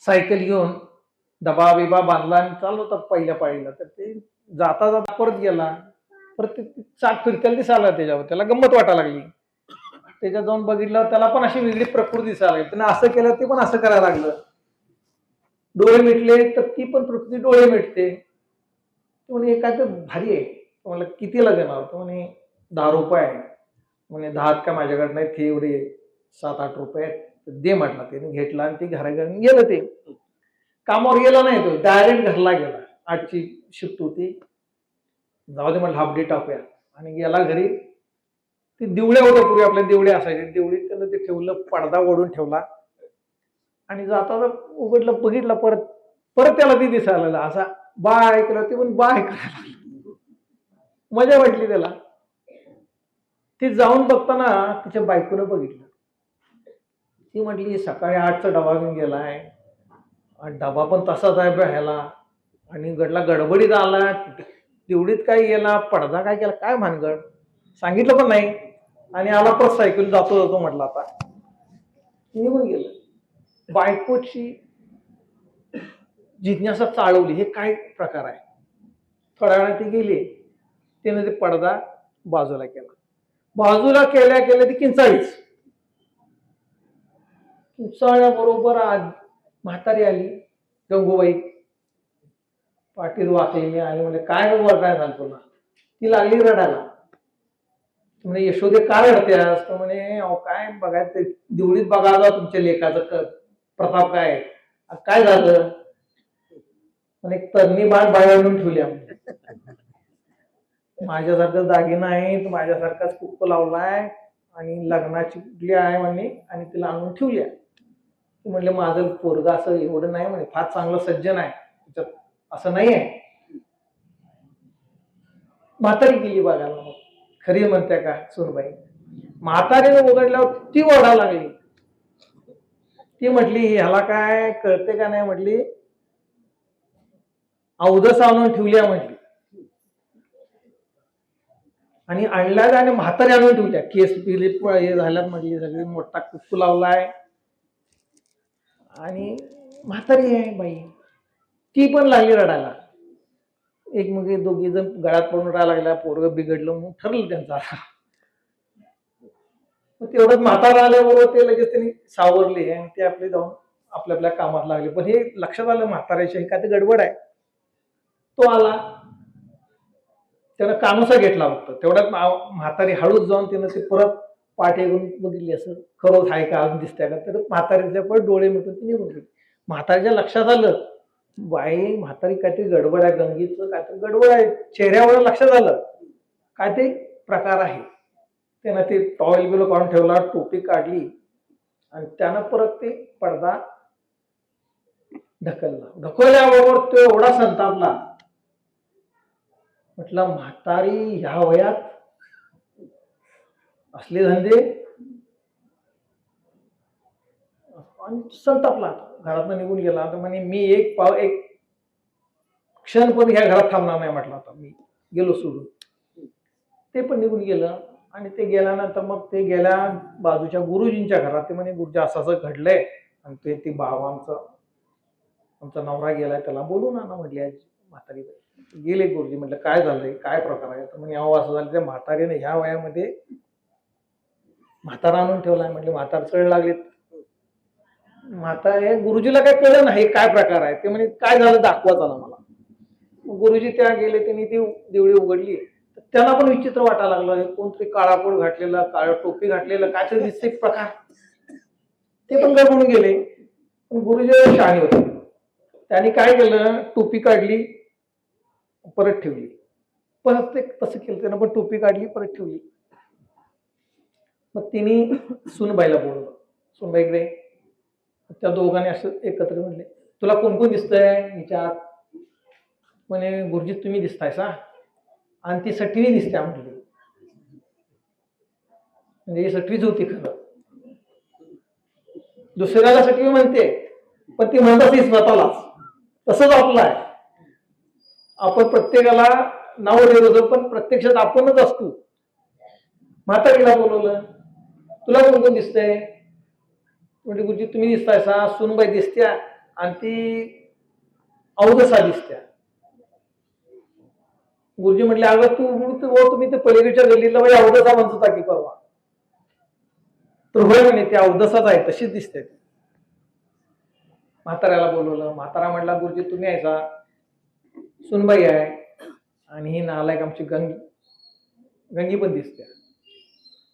सायकल घेऊन डबा बिबा बांधला आणि चालू होता पहिल्या पाळीला. तर ते जाता जाता परत गेला, परत ते चाक फिरत्याला दिसायला त्याच्यावर, त्याला गंमत वाटायला लागली. त्याच्यात जाऊन बघितलं, त्याला पण अशी वेगळी प्रकृती दिसायला लागली. त्यानं असं केलं, ते पण असं करायला लागलं. डोळे मिटले तर ती पण प्रकृती डोळे मिटते. म्हणे काय तर भारी आहे. म्हणलं कितीला देणार? तो म्हणे 10 रुपये आहे. म्हणे 10 का माझ्याकडे नाही, ते एवढे 7-8 रुपये आहेत. दे म्हटलं. त्याने घेतला आणि ते घराकडे गेलं. ते कामावर गेला नाही, तो डायरेक्ट घरला गेला. 8ची शिफ्ट होती. जाऊ दे म्हटलं, हाफ डे टाकूया. आणि गेला घरी. ते दिवड्या होत्या पूर्वी, आपल्या दिवड्या असायचे, दिवडीत त्यानं ते ठेवलं, पडदा ओढून ठेवला आणि जाता उघडलं, बघितलं, परत परत त्याला ती दिसायला लागला. असा बाय केला, ते पण बाय करायला, मजा वाटली त्याला. ती जाऊन बघताना तिच्या बायकोनं बघितलं. ती म्हटली सकाळी 8चा डबा घेऊन गेलाय, डबा पण तसाच आहे ह्याला, आणि गडला गडबडीत आला, तेवढीत काय गेला, पडदा काय केला, काय भानगड सांगितलं पण नाही, आणि आला परत सायकल जातो म्हटलं. आता निघून गेलं. बायकोची जिज्ञासा चाळवली, हे काय प्रकार आहे. थोड्या वेळा ती गेली, तिने ते पडदा बाजूला केला. बाजूला केल्या केल्या ती किंचाळीच. किंचाळल्याबरोबर म्हातारी आली, गंगूबाई पाटील वाकलेली आली. म्हणजे काय काय झालं तुला? ती लागली रडायला. म्हणे यशोदे का रडतेस? तर म्हणे अहो काय बघायचं, दिवळीत बघा तुमच्या लेखाचं प्रताप काय झालं. म्हणे तरणी बाण बाय आणून ठेवल्या, माझ्यासारखं दागिना आहे, माझ्यासारखाच कुक्क लावलाय आणि लग्नाची कुठली आहे म्हणे, आणि तिला आणून ठेवल्या. म्हणले माझं पोरग असं एवढं नाही म्हणे, फार चांगलं सज्जन आहे, त्याच्यात असं नाही आहे. म्हातारी गेली बघायला. मग खरी म्हणते का सुनबाई? म्हातारीने उघडल्यावर ती ओरडा लागली. ती म्हटली ह्याला काय कळते का नाही, म्हटली अवदस आणून ठेवल्या म्हटली, आणि आणल्या आणि म्हातारी आणून ठेवल्या, केस पिले हे झाल्यात म्हटली, सगळी मोठा कुक्कू लावलाय आणि म्हातारी आहे बाई. ती पण लागली रडायला. एक मग दोघी जण गळ्यात पडून राहायला लागल्या, पोरग बिघडलं म्हणून ठरलं त्यांचा. तेवढंच म्हातारा आल्याबरोबर ते लगेच त्यांनी सावरले आणि ते आपले जाऊन आपल्या आपल्या कामात लागले. पण हे लक्षात आलं म्हाताऱ्याच्या काय ते गडबड आहे. तो आला, त्यानं कानुसा घेतला फक्त. तेवढ्यात म्हातारी हळूच जाऊन तिनं ते परत पाठ येऊन बघितली, असं खरंच आहे का, अजून दिसतंय का. तर म्हातारीच्या परत डोळे मिटून ती निघून गेली. म्हातारीच्या लक्षात आलं बाई म्हातारी काहीतरी गडबड आहे, गंगीचं काहीतरी गडबड आहे. चेहऱ्यावर लक्षात आलं काय ते प्रकार आहे. त्यानं ते टॉवेल बिलो काढून ठेवला, टोपी काढली आणि त्यानं परत ते पडदा ढकलल्याबरोबर तो एवढा संतापला. म्हटलं म्हातारी ह्या वयात असले धंदे, आणि संतापला, घरातनं निघून गेला. तर म्हणे मी एक क्षण पण ह्या घरात थांबणार नाही म्हटलं. आता मी गेलो सोडून. ते पण निघून गेलं. आणि ते गेल्यानंतर मग ते गेल्या बाजूच्या गुरुजींच्या घरात. ते म्हणे गुरुजी असं असं घडलंय, आणि ते ती भाव आमचा नवरा गेलाय, त्याला बोलून आणा म्हटली. आजी म्हातारी गेले. गुरुजी म्हटलं काय झालंय, काय प्रकार आहे? तर म्हणे अहो असं झालं, त्या म्हातारीने ह्या वयामध्ये म्हातारा आणून ठेवलाय. म्हटले म्हातार चढ लागले. म्हातारे गुरुजीला काय कळलं नाही काय प्रकार आहे. ते म्हणे काय झालं दाखवा चला मला. गुरुजी त्या गेले, त्यांनी ती देवळी उघडली. त्यांना पण विचित्र वाटायला लागलं, कोणतरी काळा कोट घातलेला, काळा टोपी घातलेलं काहीतरी दिसते प्रकार. ते पण गडबडून गेले. पण गुरुजी शहाणे होते. त्यांनी काय केलं, टोपी काढली परत ठेवली. परत ते तसं केलं, त्यानं पण टोपी काढली परत ठेवली. मग तिने सुनबाईला बोलवलं. सुनबाईकडे. त्या दोघांनी असं एकत्र म्हणले तुला कोण कोण दिसतंय विचार. म्हणे गुरुजी तुम्ही दिसताय सा, आणि ती सटवी दिसते म्हटली. म्हणजे ही सटवीच होती खरं. दुसऱ्याला सटवी म्हणते, पण ती म्हणत असते स्वतःलाच. तसंच आपलं आहे. आपण प्रत्येकाला नाव देत होतो, पण प्रत्यक्षात आपणच असतो. म्हातारीला बोलवलं. तुला कोण कोण दिसतंय? म्हणजे गुरुजी तुम्ही दिसतायसा, सुनबाई दिसत्या आणि ती अवदसा दिसत्या. गुरुजी म्हटले अगं तुम्ही ते पलीकडच्या गल्लीला अवदसा म्हणत होता की परवा. तर होय म्हणे ती अवदसाच आहे, तशीच दिसते. म्हाताऱ्याला बोलवलं. म्हातारा म्हटला गुरुजी तुम्ही यायचा, सुनबाई आहे आणि ही नालायक आमची गंगी पण दिसते.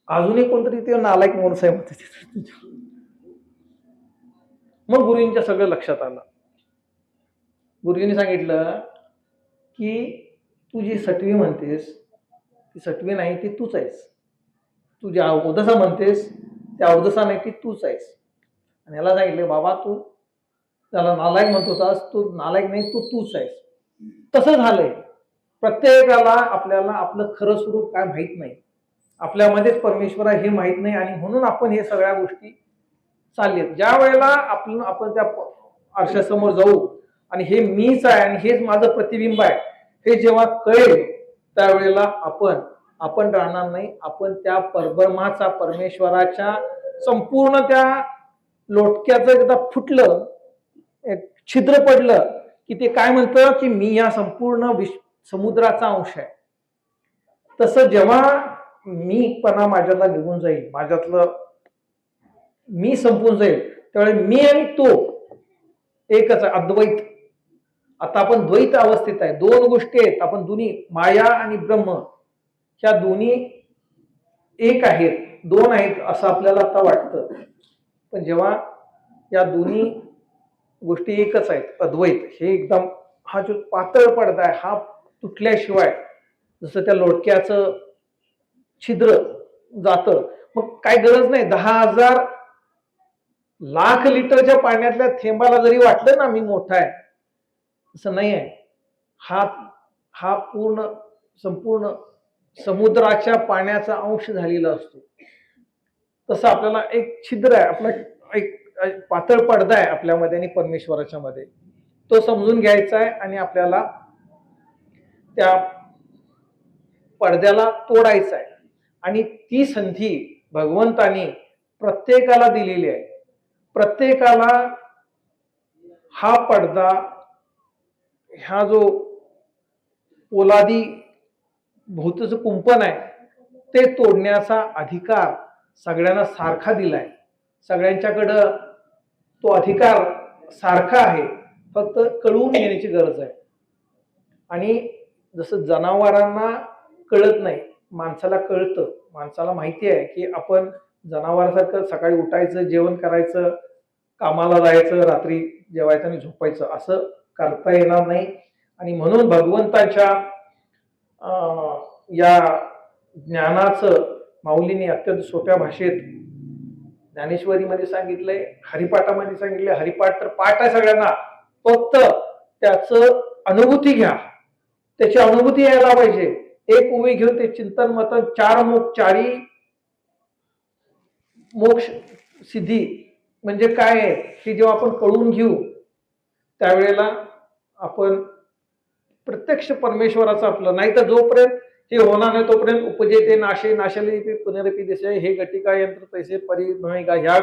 अजूनही कोणतरी ते नालायक माणूस आहे म्हणते. मग गुरुजींच्या सगळं लक्षात आलं. गुरुजींनी सांगितलं की तू जी सटवी म्हणतेस ती सटवी नाही, ती तूच आहेस. तू ज्या अवदसा म्हणतेस त्या अवदसा नाही, ती तूच आहेस. आणि याला सांगितले बाबा तू त्याला नालायक म्हणत होतास, तू नालायक नाही, तूच आहेस. तसं झालंय. प्रत्येकाला आपल्याला आपलं खरं स्वरूप काय माहित नाही, आपल्यामध्येच परमेश्वर आहे हे माहित नाही, आणि म्हणून आपण हे सगळ्या गोष्टी चाललेत. ज्या वेळेला आपण त्या आरशासमोर जाऊ आणि हे मीच आहे आणि हेच माझं प्रतिबिंब आहे हे जेव्हा कळेल त्यावेळेला आपण राहणार नाही, आपण त्या परब्रह्माचा परमेश्वराच्या संपूर्ण त्या लोटक्याचं एकदा फुटलं, एक छिद्र पडलं की ते काय म्हणतं की मी या संपूर्ण समुद्राचा अंश आहे. तसं जेव्हा मीपणा माझ्यातला निघून जाईल, माझ्यातलं मी संपून जाईल, त्यावेळेस मी आणि तो एकच आहे, अद्वैत. आता आपण द्वैत अवस्थेत आहे, दोन गोष्टी आहेत. आपण दोन्ही माया आणि ब्रह्म ह्या दोन्ही एक आहेत, दोन आहेत असं आपल्याला आता वाटतं. पण जेव्हा या दोन्ही गोष्टी एकच आहेत, अद्वैत, हे एकदम हा जो पातळ पडदा आहे हा तुटल्याशिवाय जसं त्या लोटक्याचं छिद्र जातं, मग काय गरज नाही 10,000 लाख लिटरच्या पाण्यातल्या थेंबाला जरी वाटलं ना मी मोठा आहे, असं नाही आहे. हा संपूर्ण समुद्राच्या पाण्याचा अंश झालेला असतो. तसं आपल्याला एक छिद्र आहे, आपला एक पातळ पडदा आहे आपल्यामध्ये आणि परमेश्वराच्या मध्ये, तो समजून घ्यायचा आहे आणि आपल्याला त्या पडद्याला तोडायचा आहे. आणि ती संधी भगवंतानी प्रत्येकाला दिलेली आहे. प्रत्येकाला हा पडदा, हा जो पोलादी भूतचं कुंपण आहे ते तोडण्याचा अधिकार सगळ्यांना सारखा दिलाय. सगळ्यांच्याकडं तो अधिकार सारखा आहे, फक्त कळवून घेण्याची गरज आहे. आणि जसं जनावरांना कळत नाही, माणसाला कळतं. माणसाला माहिती आहे की आपण जनावरांसारखं सकाळी उठायचं, जेवण करायचं, कामाला जायचं, रात्री जेवायचं आणि झोपायचं, असं करता येणार नाही. आणि म्हणून भगवंताच्या या ज्ञानाचं माऊलीने अत्यंत सोप्या भाषेत ज्ञानेश्वरीमध्ये सांगितलंय, हरिपाठामध्ये सांगितलंय. हरिपाठ तर पाठ आहे सगळ्यांना, फक्त त्याचं अनुभूती घ्या, त्याची अनुभूती यायला पाहिजे. एक उभी घेऊन ते चिंतन मतन 4 मोक्ष 4 मोक्ष सिद्धी म्हणजे काय आहे हे जेव्हा आपण कळून घेऊ त्यावेळेला आपण प्रत्यक्ष परमेश्वराचं आपलं. नाही तर जोपर्यंत हे होणार नाही तोपर्यंत उपजेते नाशे नाशले पुनरपी दिसे हे गटिका यंत्र तैसे परिभ्रमिका, ह्या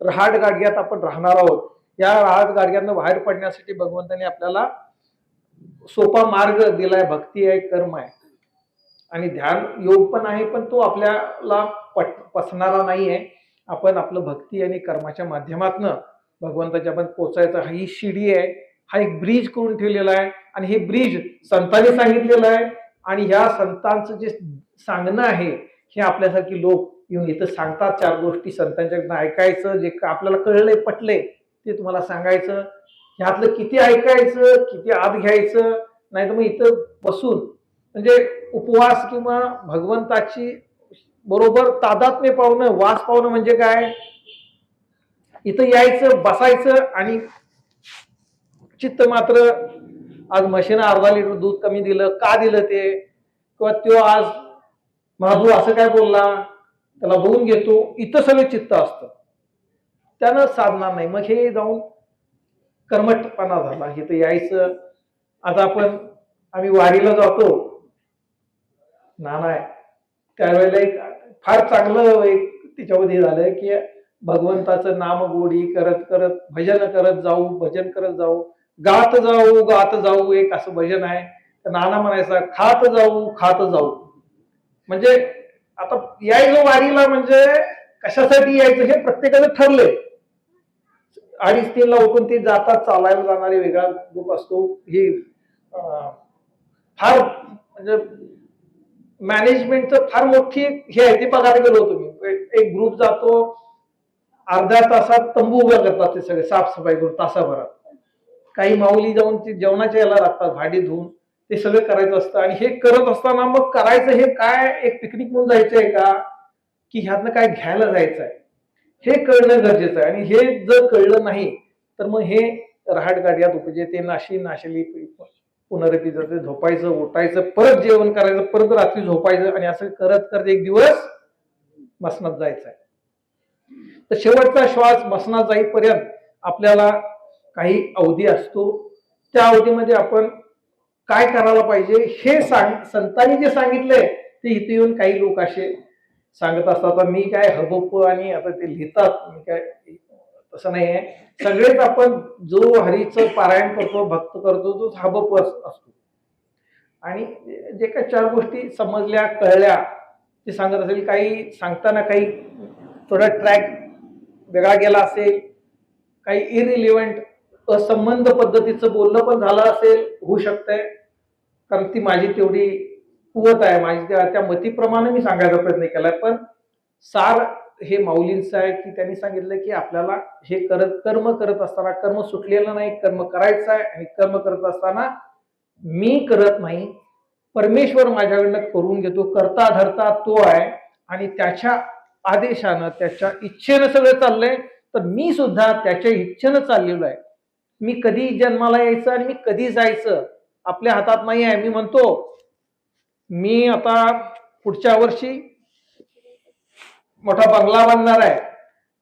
रहाट गाडग्यात आपण राहणार आहोत. या रहाट गाडग्यातनं बाहेर पडण्यासाठी भगवंताने आपल्याला सोपा मार्ग दिलाय. भक्ती आहे, कर्म आहे आणि ध्यान योग पण आहे, पण तो आपल्याला पसणारा नाही आहे. आपण आपलं भक्ती आणि कर्माच्या माध्यमातनं भगवंताच्या आपण पोचायचं. ही शिडी आहे, हा एक ब्रिज करून ठेवलेला आहे आणि हे ब्रिज संतांनी सांगितलेलं आहे. आणि ह्या संतांचं जे सांगणं आहे हे आपल्यासारखी लोक येऊन इथं सांगतात. 4 गोष्टी संतांच्याकडनं ऐकायचं, जे आपल्याला कळलंय पटले ते तुम्हाला सांगायचं. ह्यातलं किती ऐकायचं, किती आत घ्यायचं, नाही तर मग इथं बसून म्हणजे उपवास किंवा भगवंताची बरोबर तादात्म्य पावणं, वास पावणं म्हणजे काय, इथं यायचं, बसायचं आणि चित्त मात्र आज म्हशीनं अर्धा लिटर दूध कमी दिलं, का दिलं ते, किंवा तो आज महाबू असं काय बोलला, त्याला बघून घेतो. इथं सगळं चित्त असतं, त्यानं साधणार नाही. मग हे जाऊन कर्मठपणा झाला. इथं यायचं. आता आम्ही वारीला जातो ना, नाही त्यावेळेला एक फार चांगलं एक त्याच्यामध्ये झालंय की भगवंताचं नाम गोडी करत करत भजन करत जाऊ, भजन करत जाऊ, गात जाऊ, एक असं भजन आहे. तर नाना म्हणायचा खात जाऊ खात जाऊ. म्हणजे आता यायचं वारीला म्हणजे कशासाठी यायचं हे प्रत्येकाचं ठरलंय. 2:30-3ला उठून ते जातात, चालायला जाणारे वेगळा ग्रुप असतो. ही फार म्हणजे मॅनेजमेंटचं फार मोठी हे आहे, ते बघायला गेलो होतो मी. एक ग्रुप जातो, अर्ध्या तासात तंबू उभा करतात, ते सगळे साफसफाई करून तासाभरात. काही माऊली जाऊन ते जेवणाच्या याला लागतात, भांडी धुवून ते सगळं करायचं असतं. आणि हे करत असताना मग करायचं हे काय, एक पिकनिक म्हणून जायचंय का की ह्यातनं काय घ्यायला जायचं आहे हे कळणं गरजेचं आहे. आणि हे जर कळलं नाही तर मग हे रहाट गाड्यात उपजे, ते नाशी नाशली पुनरपी जाते, झोपायचं, उठायचं, परत जेवण करायचं, परत रात्री झोपायचं, आणि असं करत करत एक दिवस मसनात जायचं आहे. तर शेवटचा श्वास मसनात जाईपर्यंत आपल्याला काही अवधी असतो. त्या अवधीमध्ये आपण काय करायला पाहिजे हे संतांनी जे सांगितलंय ते इथे येऊन काही लोक असे सांगत असतात. मी काय हबप आणि आता ते लिहितात, मी काय तसं नाही आहे. सगळेच आपण जो हरीचं पारायण करतो, भक्त करतो, तो हबप असतो. आणि जे काही 4 गोष्टी समजल्या कळल्या ते सांगत असेल. काही सांगताना काही थोडा ट्रॅक वेगळा गेला असेल, काही इरिलिव्हंट असंबंध पद्धतीचं बोलणं पण झालं असेल, होऊ शकतंय. कारण ती माझी तेवढी कुवत आहे, माझी त्या मतीप्रमाणे मी सांगायचा प्रयत्न केलाय. पण सार हे माऊलींचं आहे की त्यांनी सांगितलं की आपल्याला हे कर्म करत असताना, कर्म सुटलेलं नाही, कर्म करायचं आहे. आणि कर्म करत असताना मी करत नाही, परमेश्वर माझ्याकडनं करून घेतो. करता धरता तो आहे आणि त्याच्या आदेशानं, त्याच्या इच्छेनं सगळं चाललंय. तर मी सुद्धा त्याच्या इच्छेनं चाललेलो आहे. मी कधी जन्माला यायचं आणि मी कधी जायचं आपल्या हातात नाही आहे. मी म्हणतो मी आता पुढच्या वर्षी मोठा बंगला बांधणार आहे.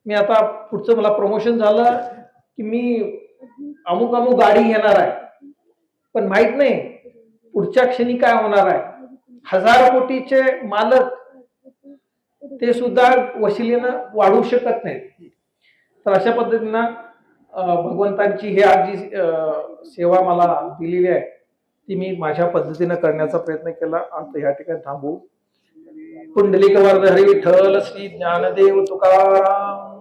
मी आता पुढचं मला प्रमोशन झालं की मी अमुक अमुक गाडी घेणार आहे. पण माहित नाही पुढच्या क्षणी काय होणार आहे. 1000 कोटीचे मालक ते सुद्धा वशिलेनं वाढू शकत नाहीत. तर अशा पद्धतीनं भगवंतांची ही आज जी सेवा मला दिलेली आहे ती मी माझ्या पद्धतीनं करण्याचा प्रयत्न केला. आता या ठिकाणी थांबू. पुंडलिक वरद हरी विठ्ठल श्री ज्ञानदेव तुकाराम.